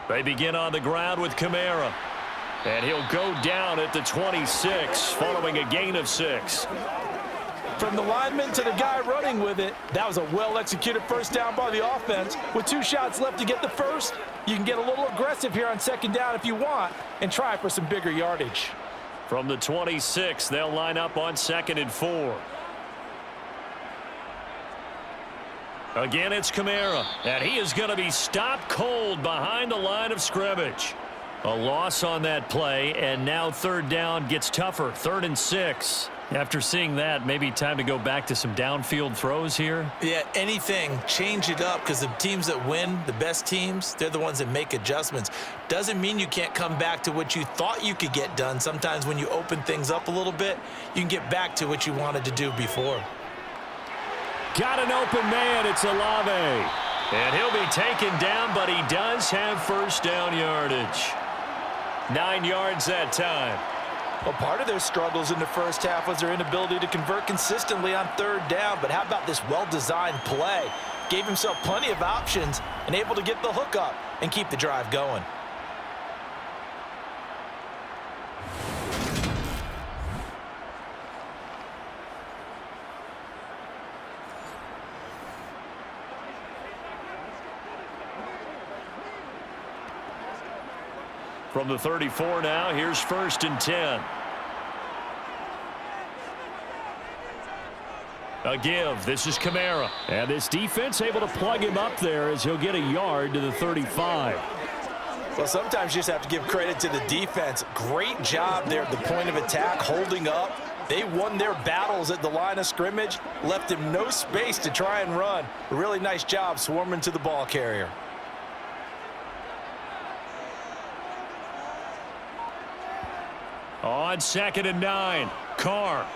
They begin on the ground with Kamara. And he'll go down at the 26 following a gain of 6. From the lineman to the guy running with it, that was a well-executed 1st down by the offense. With 2 shots left to get the 1st, you can get a little aggressive here on 2nd down if you want and try for some bigger yardage. From the 26, they'll line up on 2nd and 4. Again, it's Kamara, and he is going to be stopped cold behind the line of scrimmage. A loss on that play, and now 3rd down gets tougher, 3rd and 6. After seeing that, maybe time to go back to some downfield throws here. Yeah, anything. Change it up because the teams that win, the best teams, they're the ones that make adjustments. Doesn't mean you can't come back to what you thought you could get done. Sometimes when you open things up a little bit, you can get back to what you wanted to do before. Got an open man. It's Olave. And he'll be taken down, but he does have 1st down yardage. 9 yards that time. Well, part of their struggles in the 1st half was their inability to convert consistently on 3rd down. But how about this well-designed play? Gave himself plenty of options and able to get the hook up and keep the drive going. From the 34 now, here's 1st and 10. A give. This is Kamara. And this defense able to plug him up there as he'll get a yard to the 35. Well, sometimes you just have to give credit to the defense. Great job there at the point of attack, holding up. They won their battles at the line of scrimmage, left him no space to try and run. A really nice job swarming to the ball carrier. On 2nd and 9, Carr.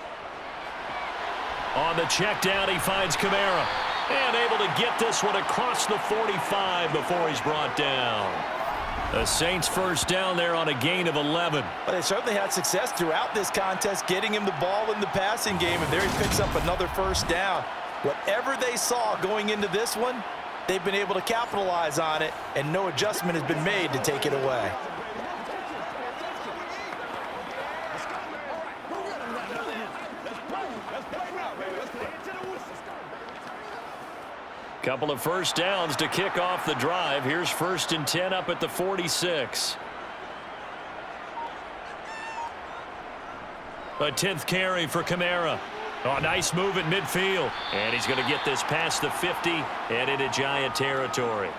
On the check down, he finds Kamara. And able to get this one across the 45 before he's brought down. The Saints first down there on a gain of 11. But they certainly had success throughout this contest, getting him the ball in the passing game, and there he picks up another first down. Whatever they saw going into this one, they've been able to capitalize on it, and no adjustment has been made to take it away. Couple of first downs to kick off the drive. Here's 1st and 10 up at the 46. A 10th carry for Kamara. Oh, nice move at midfield. And he's going to get this past the 50 and into Giant territory.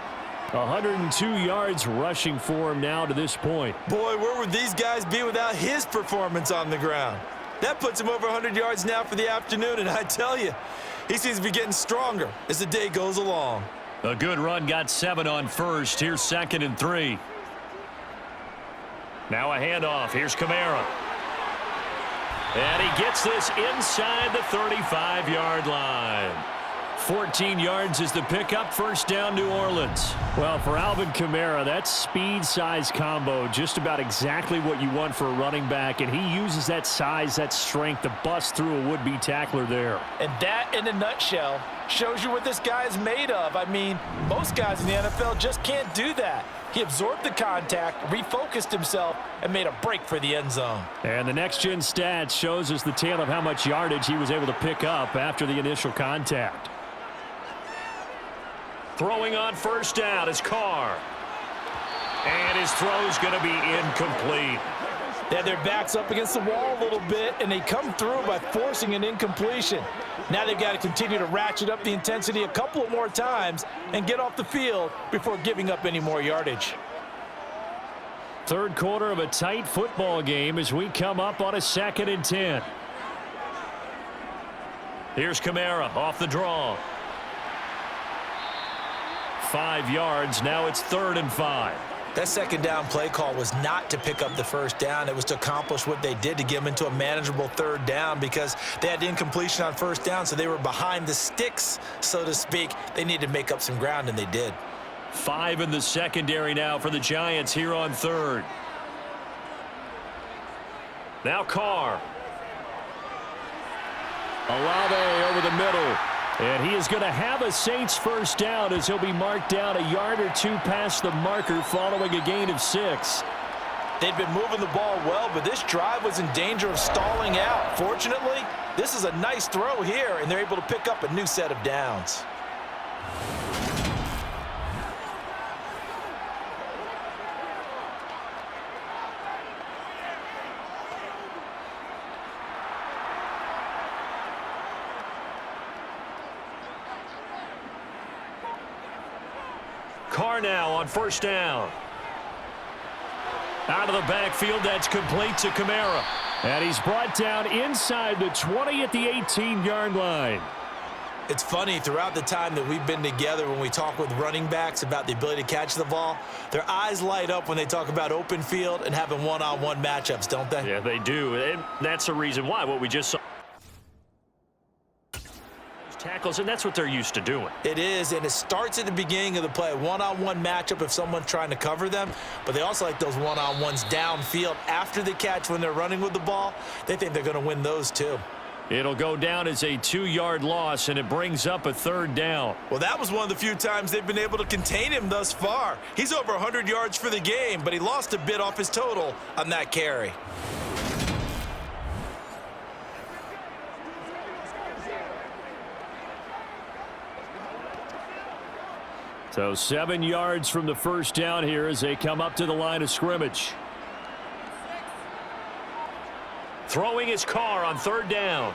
102 yards rushing for him now to this point. Boy, where would these guys be without his performance on the ground? That puts him over 100 yards now for the afternoon, and I tell you, he seems to be getting stronger as the day goes along. A good run, got 7 on first. Here's 2nd and 3. Now a handoff. Here's Kamara. And he gets this inside the 35-yard line. 14 yards is the pickup. First down, New Orleans. Well, for Alvin Kamara, that speed-size combo, just about exactly what you want for a running back, and he uses that size, that strength to bust through a would-be tackler there. And that, in a nutshell, shows you what this guy is made of. I mean, most guys in the NFL just can't do that. He absorbed the contact, refocused himself, and made a break for the end zone. And the next-gen stats shows us the tale of how much yardage he was able to pick up after the initial contact. Throwing on first down is Carr. And his throw's going to be incomplete. They had their backs up against the wall a little bit, and they come through by forcing an incompletion. Now they've got to continue to ratchet up the intensity a couple of more times and get off the field before giving up any more yardage. Third quarter of a tight football game as we come up on a 2nd and 10. Here's Kamara off the draw. 5 yards. Now it's 3rd and 5. That second down play call was not to pick up the first down. It was to accomplish what they did to get them into a manageable 3rd down because they had incompletion on first down, so they were behind the sticks, so to speak. They needed to make up some ground, and they did. 5 in the secondary now for the Giants here on 3rd. Now Carr. Olave over the middle. And he is going to have a Saints first down as he'll be marked down a yard or 2 past the marker following a gain of 6. They'd been moving the ball well, but this drive was in danger of stalling out. Fortunately, this is a nice throw here, and they're able to pick up a new set of downs. Carr now on first down. Out of the backfield, that's complete to Kamara. And he's brought down inside the 20 at the 18-yard line. It's funny, throughout the time that we've been together, when we talk with running backs about the ability to catch the ball, their eyes light up when they talk about open field and having one-on-one matchups, don't they? Yeah, they do. And that's the reason why, what we just saw. Tackles, and that's what they're used to doing. It is, and it starts at the beginning of the play. One-on-one matchup if someone's trying to cover them, but they also like those one-on-ones downfield after the catch when they're running with the ball. They think they're going to win those too. It'll go down as a 2-yard loss, and it brings up a 3rd down. Well, that was one of the few times they've been able to contain him thus far. He's over 100 yards for the game, but he lost a bit off his total on that carry. So 7 yards from the first down here as they come up to the line of scrimmage. Throwing his Carr on 3rd down.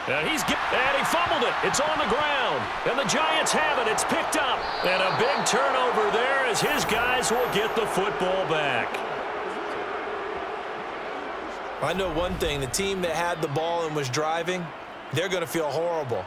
And he fumbled it. It's on the ground. And the Giants have it. It's picked up. And a big turnover there as his guys will get the football back. I know one thing. The team that had the ball and was driving, they're going to feel horrible.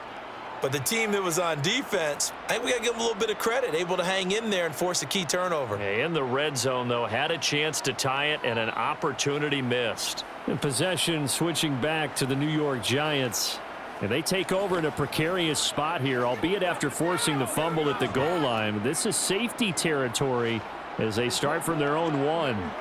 But the team that was on defense, I think we got to give them a little bit of credit, able to hang in there and force a key turnover. In the red zone, though, had a chance to tie it and an opportunity missed. And possession switching back to the New York Giants. And they take over in a precarious spot here, albeit after forcing the fumble at the goal line. This is safety territory as they start from their own 1.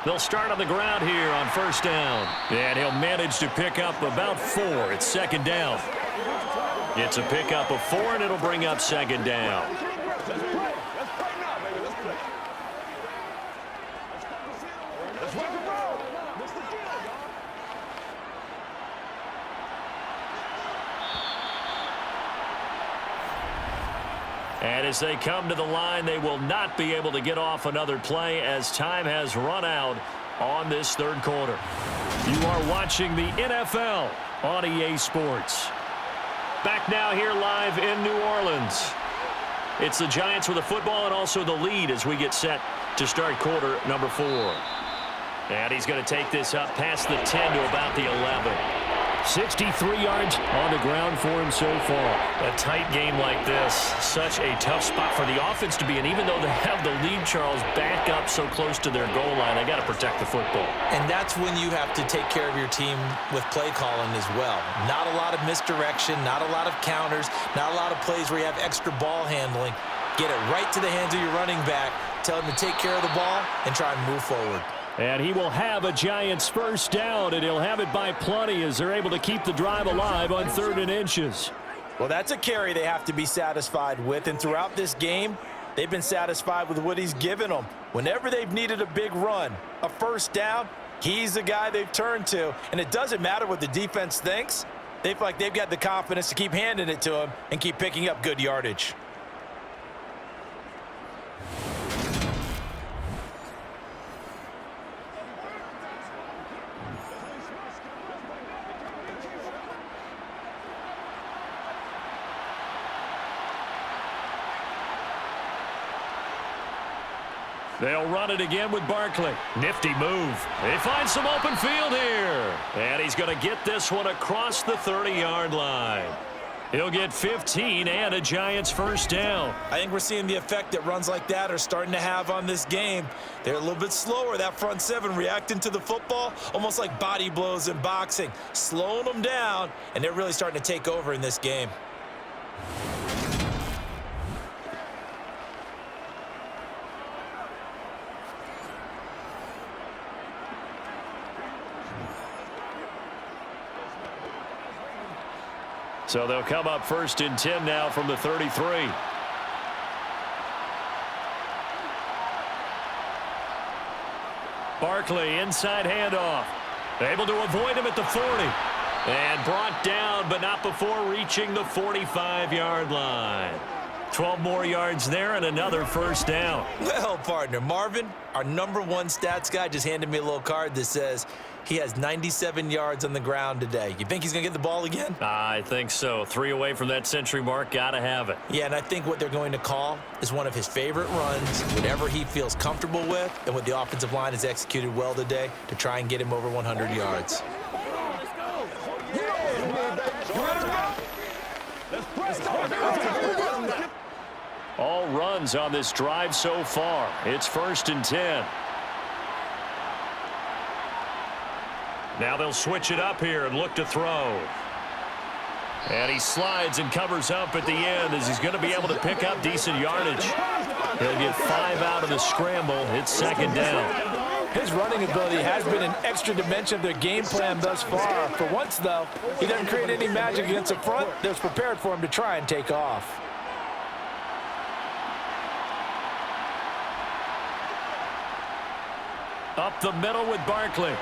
They'll start on the ground here on first down. And he'll manage to pick up about 4. It's second down. It's a pickup of 4, and it'll bring up second down. And as they come to the line, they will not be able to get off another play as time has run out on this third quarter. You are watching the NFL on EA Sports. Back now here live in New Orleans. It's the Giants with the football and also the lead as we get set to start quarter number 4. And he's going to take this up past the 10 to about the 11. 63 yards on the ground for him so far. A tight game like this, such a tough spot for the offense to be in. Even though they have the lead, Charles, back up so close to their goal line, they got to protect the football. And that's when you have to take care of your team with play calling as well. Not a lot of misdirection, not a lot of counters, not a lot of plays where you have extra ball handling. Get it right to the hands of your running back, tell him to take care of the ball, and try and move forward. And he will have a Giants first down, and he'll have it by plenty as they're able to keep the drive alive on 3rd and inches. Well, that's a carry they have to be satisfied with, and throughout this game, they've been satisfied with what he's given them. Whenever they've needed a big run, a first down, he's the guy they've turned to, and it doesn't matter what the defense thinks. They feel like they've got the confidence to keep handing it to him and keep picking up good yardage. They'll run it again with Barkley. Nifty move. They find some open field here. And he's going to get this one across the 30-yard line. He'll get 15 and a Giants first down. I think we're seeing the effect that runs like that are starting to have on this game. They're a little bit slower, that front 7 reacting to the football, almost like body blows in boxing, slowing them down, and they're really starting to take over in this game. So they'll come up 1st and 10 now from the 33. Barkley, inside handoff. Able to avoid him at the 40. And brought down, but not before reaching the 45-yard line. 12 more yards there and another first down. Well, partner, Marvin, our number 1 stats guy, just handed me a little card that says he has 97 yards on the ground today. You think he's going to get the ball again? I think so. 3 away from that century mark. Got to have it. Yeah, and I think what they're going to call is one of his favorite runs, whatever he feels comfortable with, and what the offensive line has executed well today to try and get him over 100 yards. All runs on this drive so far. It's 1st and 10. Now they'll switch it up here and look to throw. And he slides and covers up at the end as he's going to be able to pick up decent yardage. He'll get 5 out of the scramble. It's 2nd down. His running ability has been an extra dimension of their game plan thus far. For once, though, he doesn't create any magic against the front that's prepared for him to try and take off. Up the middle with Barkley.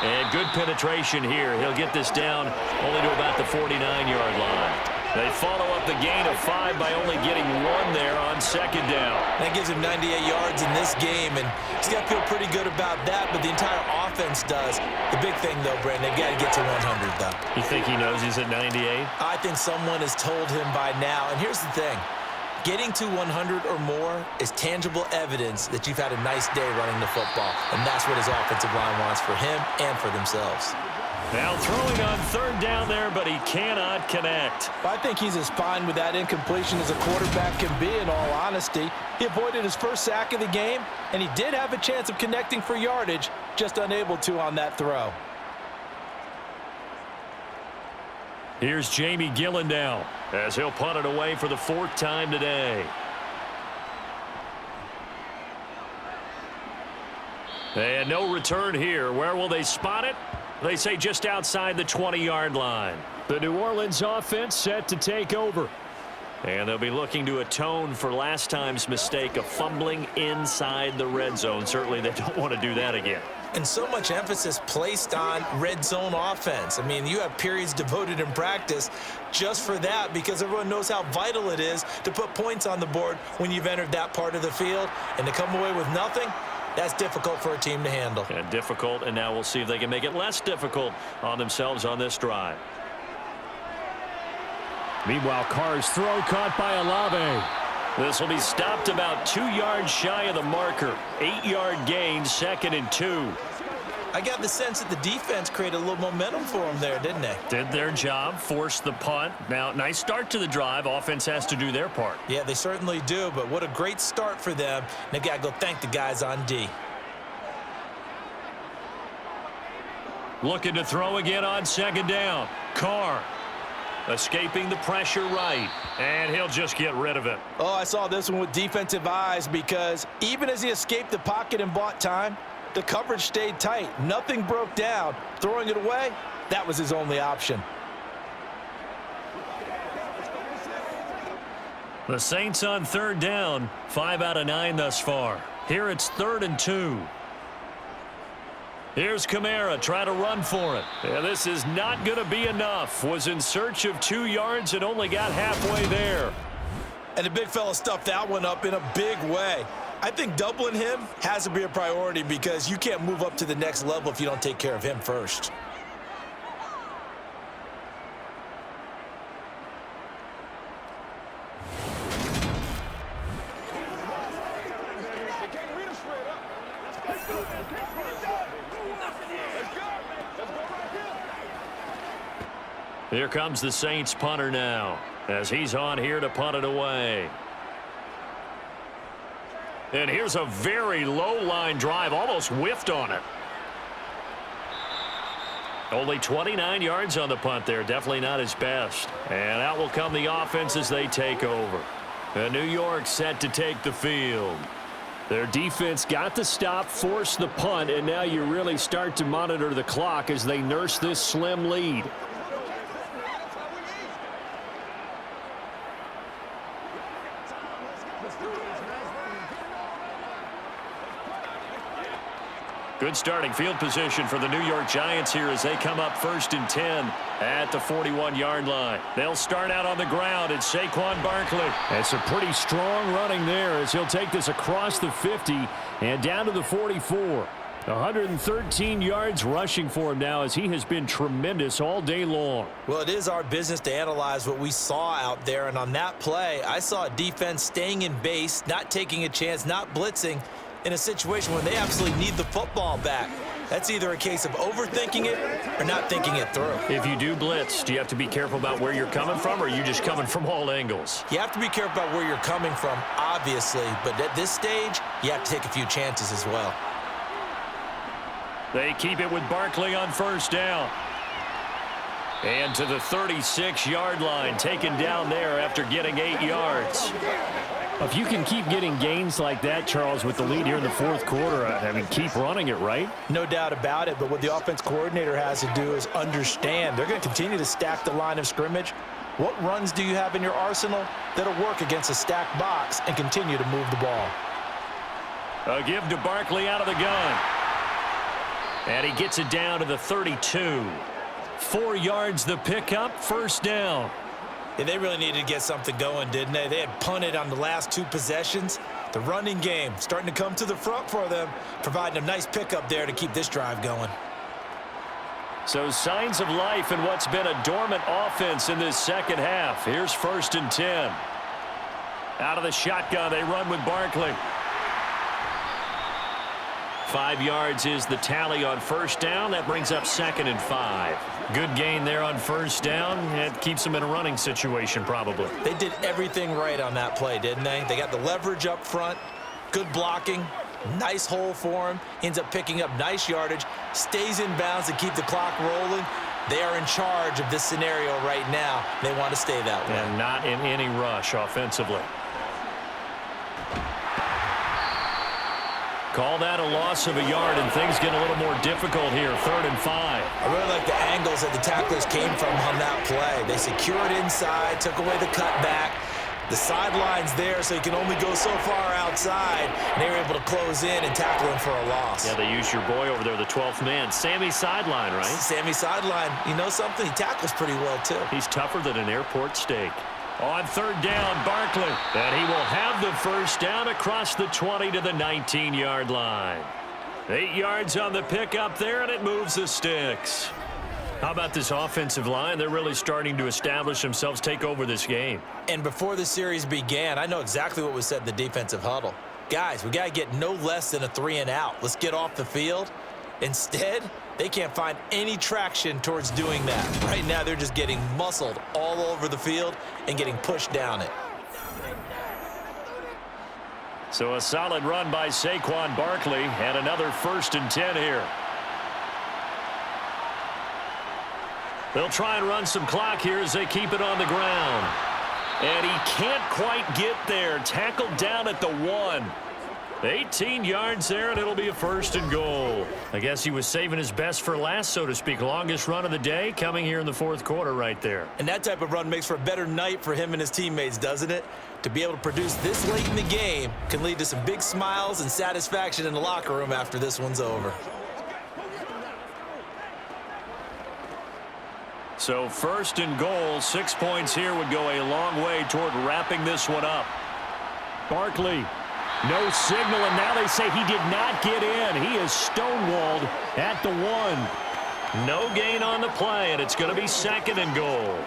And good penetration here. He'll get this down only to about the 49-yard line. They follow up the gain of 5 by only getting 1 there on second down. That gives him 98 yards in this game, and he's got to feel pretty good about that, but the entire offense does. The big thing, though, Brandon, they've got to get to 100, though. You think he knows he's at 98? I think someone has told him by now, and here's the thing. Getting to 100 or more is tangible evidence that you've had a nice day running the football, and that's what his offensive line wants for him and for themselves. Now throwing on third down there, but he cannot connect. I think he's as fine with that incompletion as a quarterback can be, in all honesty. He avoided his first sack of the game, and he did have a chance of connecting for yardage, just unable to on that throw. Here's Jamie Gillen now, as he'll punt it away for the 4th time today. And no return here. Where will they spot it? They say just outside the 20-yard line. The New Orleans offense set to take over. And they'll be looking to atone for last time's mistake of fumbling inside the red zone. Certainly they don't want to do that again. And so much emphasis placed on red zone offense. I mean, you have periods devoted in practice just for that because everyone knows how vital it is to put points on the board when you've entered that part of the field. And to come away with nothing, that's difficult for a team to handle. And difficult, and now we'll see if they can make it less difficult on themselves on this drive. Meanwhile, Carr's throw caught by Olave. This will be stopped about 2 yards shy of the marker. 8-yard gain, 2nd and 2. I got the sense that the defense created a little momentum for them there, didn't they? Did their job, forced the punt. Now, nice start to the drive. Offense has to do their part. Yeah, they certainly do, but what a great start for them. They've got to go thank the guys on D. Looking to throw again on second down. Carr escaping the pressure right, and he'll just get rid of it. Oh, I saw this one with defensive eyes because even as he escaped the pocket and bought time, the coverage stayed tight. Nothing broke down. Throwing it away, that was his only option. The Saints on third down, 5 out of 9 thus far. Here it's 3rd and 2. Here's Kamara trying to run for it. Yeah, this is not going to be enough. Was in search of 2 yards and only got halfway there. And the big fella stuffed that one up in a big way. I think doubling him has to be a priority because you can't move up to the next level if you don't take care of him first. Here comes the Saints punter now, as he's on here to punt it away. And here's a very low-line drive, almost whiffed on it. Only 29 yards on the punt there, definitely not his best. And out will come the offense as they take over. And New York set to take the field. Their defense got the stop, forced the punt, and now you really start to monitor the clock as they nurse this slim lead. Good starting field position for the New York Giants here as they come up 1st and 10 at the 41-yard line. They'll start out on the ground. It's Saquon Barkley. That's a pretty strong running there as he'll take this across the 50 and down to the 44. 113 yards rushing for him now as he has been tremendous all day long. Well, it is our business to analyze what we saw out there, and on that play, I saw a defense staying in base, not taking a chance, not blitzing, in a situation where they absolutely need the football back. That's either a case of overthinking it or not thinking it through. If you do blitz, do you have to be careful about where you're coming from, or are you just coming from all angles? You have to be careful about where you're coming from, obviously, but at this stage, you have to take a few chances as well. They keep it with Barkley on 1st down. And to the 36-yard line, taken down there after getting 8 yards. If you can keep getting gains like that, Charles, with the lead here in the 4th quarter, I mean, keep running it, right? No doubt about it, but what the offense coordinator has to do is understand. They're going to continue to stack the line of scrimmage. What runs do you have in your arsenal that'll work against a stacked box and continue to move the ball? A give to Barkley out of the gun. And he gets it down to the 32. 4 yards the pickup, 1st down. Yeah, they really needed to get something going, didn't they? They had punted on the last 2 possessions. The running game starting to come to the front for them, providing a nice pickup there to keep this drive going. So signs of life in what's been a dormant offense in this second half. Here's 1st and 10. Out of the shotgun, they run with Barkley. 5 yards is the tally on 1st down. That brings up 2nd and 5. Good gain there on 1st down. It keeps them in a running situation probably. They did everything right on that play, didn't they? They got the leverage up front, good blocking, nice hole for him. Ends up picking up nice yardage, stays in bounds to keep the clock rolling. They are in charge of this scenario right now. They want to stay that way. And not in any rush offensively. Call that a loss of a yard, and things get a little more difficult here. 3rd and 5. I really like the angles that the tacklers came from on that play. They secured inside, took away the cutback. The sideline's there, so you can only go so far outside, and they were able to close in and tackle him for a loss. Yeah, they used your boy over there, the 12th man. Sammy Sideline, right? Sammy Sideline. You know something? He tackles pretty well, too. He's tougher than an airport steak. On 3rd down, Barkley. And he will have the 1st down across the 20 to the 19-yard line. 8 yards on the pickup there, and it moves the sticks. How about this offensive line? They're really starting to establish themselves, take over this game. And before the series began, I know exactly what was said in the defensive huddle. Guys, we got to get no less than a 3 and out. Let's get off the field. Instead, they can't find any traction towards doing that. Right now, they're just getting muscled all over the field and getting pushed down it. So a solid run by Saquon Barkley, and another 1st and 10 here. They'll try and run some clock here as they keep it on the ground. And he can't quite get there. Tackled down at the 1. 18 yards there, and it'll be a 1st and goal. I guess he was saving his best for last, so to speak. Longest run of the day coming here in the 4th quarter right there. And that type of run makes for a better night for him and his teammates, doesn't it? To be able to produce this late in the game can lead to some big smiles and satisfaction in the locker room after this one's over. So 1st and goal, 6 points here would go a long way toward wrapping this one up. Barkley. No signal, and now they say he did not get in. He is stonewalled at the 1. No gain on the play, and it's going to be 2nd and goal.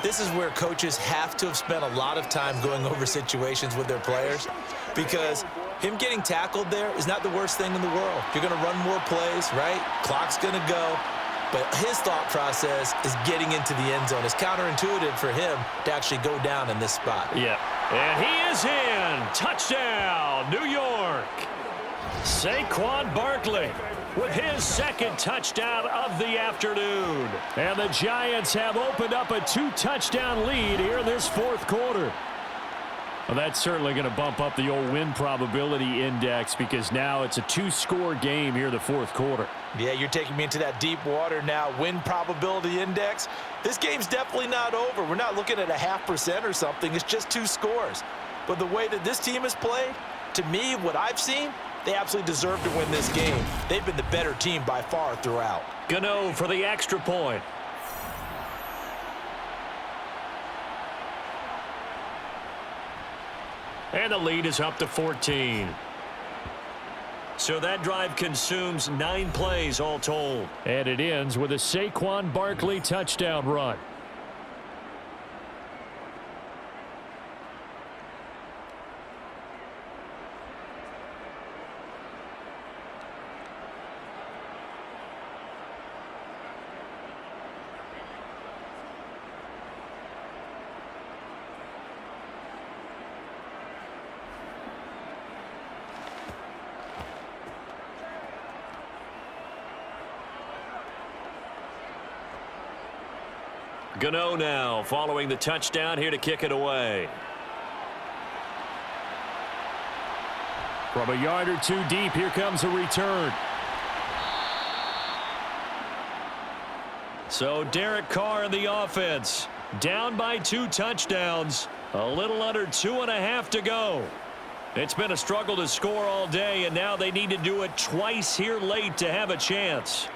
This is where coaches have to have spent a lot of time going over situations with their players, because him getting tackled there is not the worst thing in the world. You're going to run more plays, right? Clock's going to go. But his thought process is getting into the end zone. It's counterintuitive for him to actually go down in this spot. Yeah, and he is in. Touchdown, New York. Saquon Barkley with his 2nd touchdown of the afternoon. And the Giants have opened up a 2-touchdown lead here in this 4th quarter. Well, that's certainly going to bump up the old win probability index, because now it's a 2-score game here in the 4th quarter. Yeah, you're taking me into that deep water now. Win probability index. This game's definitely not over. We're not looking at a 0.5% or something. It's just 2 scores. But the way that this team has played, to me, what I've seen, they absolutely deserve to win this game. They've been the better team by far throughout. Gano for the extra point. And the lead is up to 14. So that drive consumes 9 plays all told. And it ends with a Saquon Barkley touchdown run. Gano now following the touchdown here to kick it away. From a yard or 2 deep, here comes a return. So Derek Carr in the offense, down by 2 touchdowns, a little under 2.5 to go. It's been a struggle to score all day, and now they need to do it twice here late to have a chance.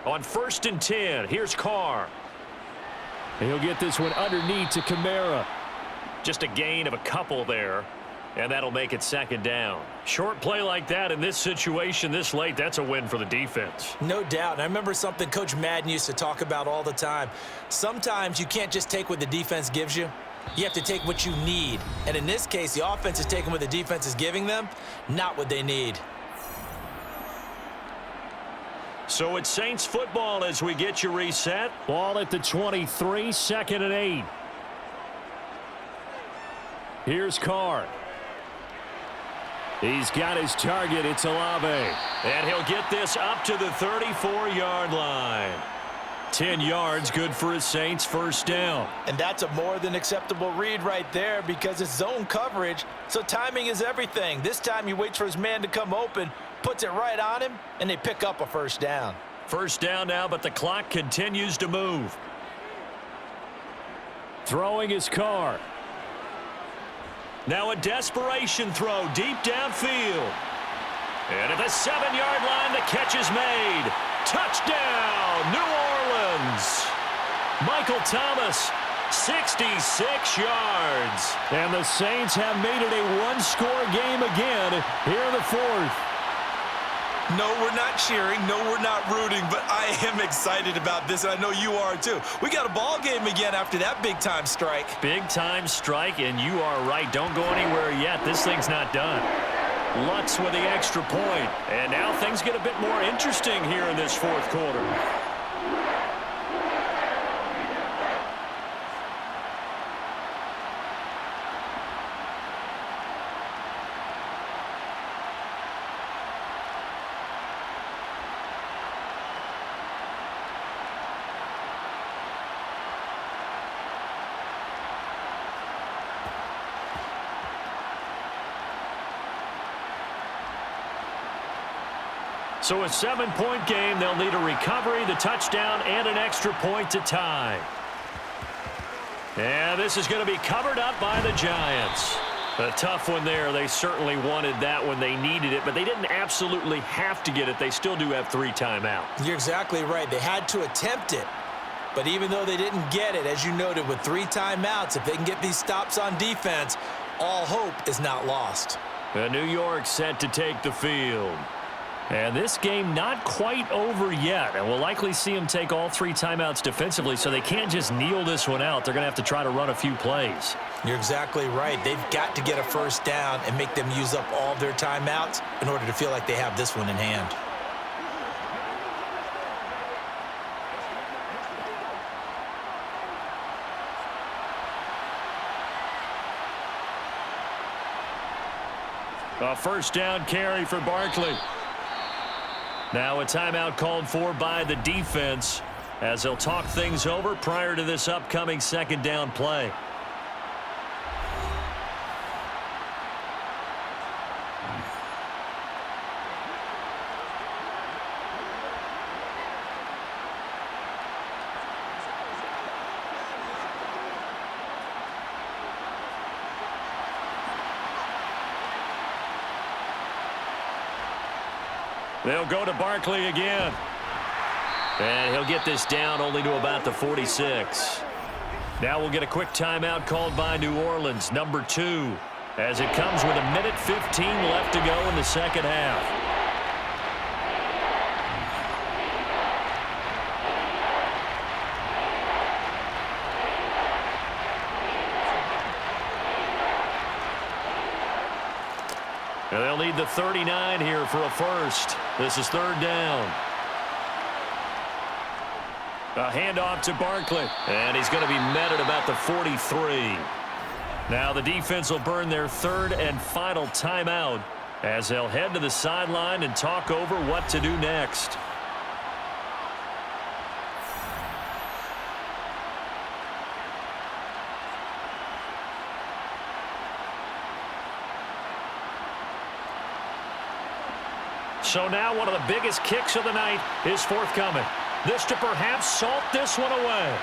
On 1st and 10, here's Carr. He'll get this one underneath to Kamara. Just a gain of a couple there, and that'll make it 2nd down. Short play like that in this situation this late, that's a win for the defense. No doubt. I remember something Coach Madden used to talk about all the time. Sometimes you can't just take what the defense gives you. You have to take what you need. And in this case, the offense is taking what the defense is giving them, not what they need. So it's Saints football as we get you reset. Ball at the 23, 2nd and 8. Here's Carr. He's got his target. It's Olave. And he'll get this up to the 34-yard line. 10 yards, good for his Saints, 1st down. And that's a more than acceptable read right there because it's zone coverage, so timing is everything. This time he waits for his man to come open, puts it right on him, and they pick up a 1st down. 1st down now, but the clock continues to move. Throwing his Carr. Now a desperation throw deep downfield. And at the 7-yard line, the catch is made. Touchdown, New Orleans. Michael Thomas, 66 yards. And the Saints have made it a one-score game again here in the 4th. No, we're not cheering. No, we're not rooting, but I am excited about this, and I know you are too. We got a ball game again after that big-time strike. Big-time strike, and you are right. Don't go anywhere yet. This thing's not done. Lutz with the extra point. And now things get a bit more interesting here in this 4th quarter. So a 7-point game. They'll need a recovery, the touchdown, and an extra point to tie. And this is going to be covered up by the Giants. A tough one there. They certainly wanted that when they needed it, but they didn't absolutely have to get it. They still do have 3 timeouts. You're exactly right. They had to attempt it. But even though they didn't get it, as you noted, with 3 timeouts, if they can get these stops on defense, all hope is not lost. New York set to take the field. And this game not quite over yet. And we'll likely see them take all 3 timeouts defensively, so they can't just kneel this one out. They're going to have to try to run a few plays. You're exactly right. They've got to get a 1st down and make them use up all their timeouts in order to feel like they have this one in hand. A 1st down carry for Barkley. Now a timeout called for by the defense as they'll talk things over prior to this upcoming 2nd down play. They'll go to Barkley again. And he'll get this down only to about the 46. Now we'll get a quick timeout called by New Orleans, number 2, as it comes with 1:15 left to go in the 2nd half. And they'll need the 39 here for a 1st. This is 3rd down. A handoff to Barkley. And he's going to be met at about the 43. Now the defense will burn their 3rd and final timeout as they'll head to the sideline and talk over what to do next. So now one of the biggest kicks of the night is forthcoming. This to perhaps salt this one away.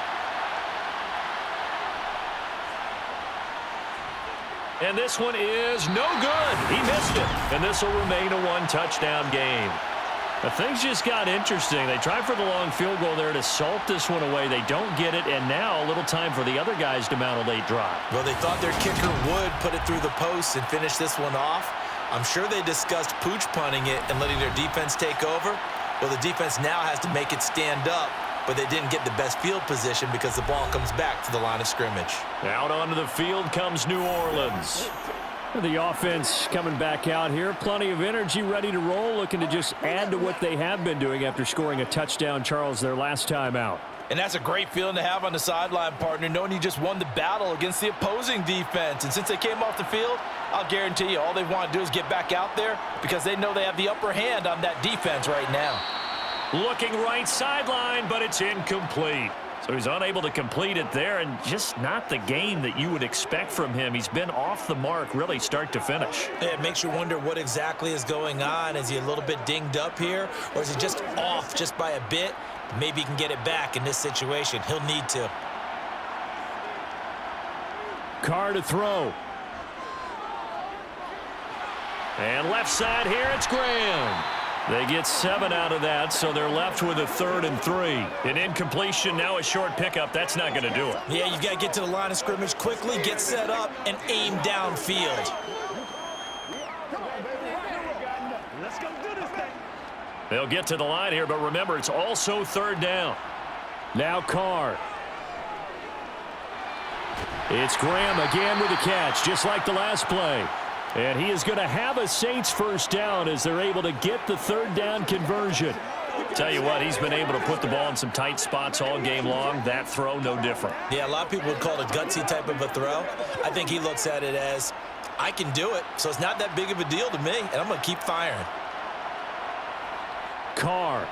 And this one is no good. He missed it. And this will remain a 1-touchdown game. But things just got interesting. They tried for the long field goal there to salt this one away. They don't get it, and now a little time for the other guys to mount a late drive. Well, they thought their kicker would put it through the post and finish this one off. I'm sure they discussed pooch punting it and letting their defense take over. Well, the defense now has to make it stand up, but they didn't get the best field position because the ball comes back to the line of scrimmage. Out onto the field comes New Orleans. The offense coming back out here. Plenty of energy, ready to roll, looking to just add to what they have been doing after scoring a touchdown, Charles, their last time out. And that's a great feeling to have on the sideline, partner, knowing you just won the battle against the opposing defense. And since they came off the field, I'll guarantee you all they want to do is get back out there because they know they have the upper hand on that defense right now. Looking right sideline, but it's incomplete. So he's unable to complete it there, and just not the game that you would expect from him. He's been off the mark really start to finish. Yeah, it makes you wonder what exactly is going on. Is he a little bit dinged up here, or is he just off just by a bit? Maybe he can get it back in this situation. He'll need to. Carr to throw. And left side here, it's Graham. They get 7 out of that, so they're left with a 3rd and 3. An incompletion, now a short pickup. That's not going to do it. Yeah, you've got to get to the line of scrimmage quickly, get set up, and aim downfield. Let's go do this thing. They'll get to the line here, but remember, it's also 3rd down. Now Carr. It's Graham again with a catch, just like the last play. And he is going to have a Saints first down as they're able to get the 3rd down conversion. Tell you what, he's been able to put the ball in some tight spots all game long. That throw, no different. Yeah, a lot of people would call it a gutsy type of a throw. I think he looks at it as, I can do it, so it's not that big of a deal to me, and I'm going to keep firing. Carr.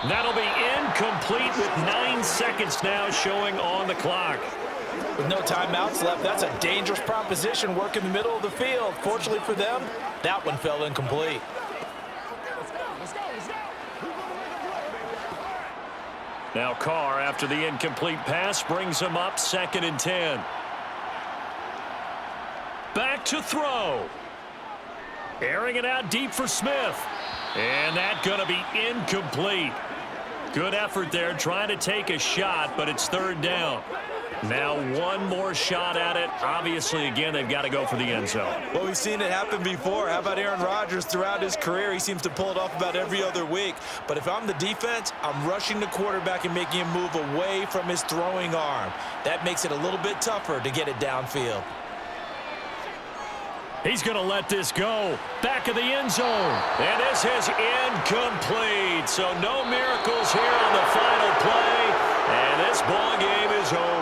That'll be incomplete with 9 seconds now showing on the clock. With no timeouts left, that's a dangerous proposition, work in the middle of the field. Fortunately for them, that one fell incomplete. Now Carr, after the incomplete pass, brings him up 2nd and 10. Back to throw. Airing it out deep for Smith. And that's going to be incomplete. Good effort there, trying to take a shot, but it's 3rd down. Now one more shot at it. Obviously, again, they've got to go for the end zone. Well, we've seen it happen before. How about Aaron Rodgers throughout his career? He seems to pull it off about every other week. But if I'm the defense, I'm rushing the quarterback and making him move away from his throwing arm. That makes it a little bit tougher to get it downfield. He's going to let this go. Back of the end zone. And this is incomplete. So no miracles here on the final play. And this ball game is over.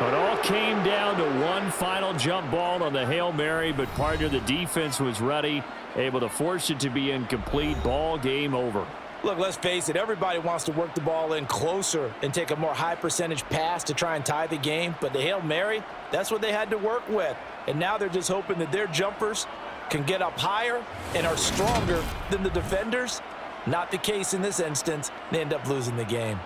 It all came down to one final jump ball on the Hail Mary, but partner, the defense was ready, able to force it to be incomplete. Ball game over. Look, let's face it, everybody wants to work the ball in closer and take a more high percentage pass to try and tie the game. But the Hail Mary, that's what they had to work with. And now they're just hoping that their jumpers can get up higher and are stronger than the defenders. Not the case in this instance. They end up losing the game.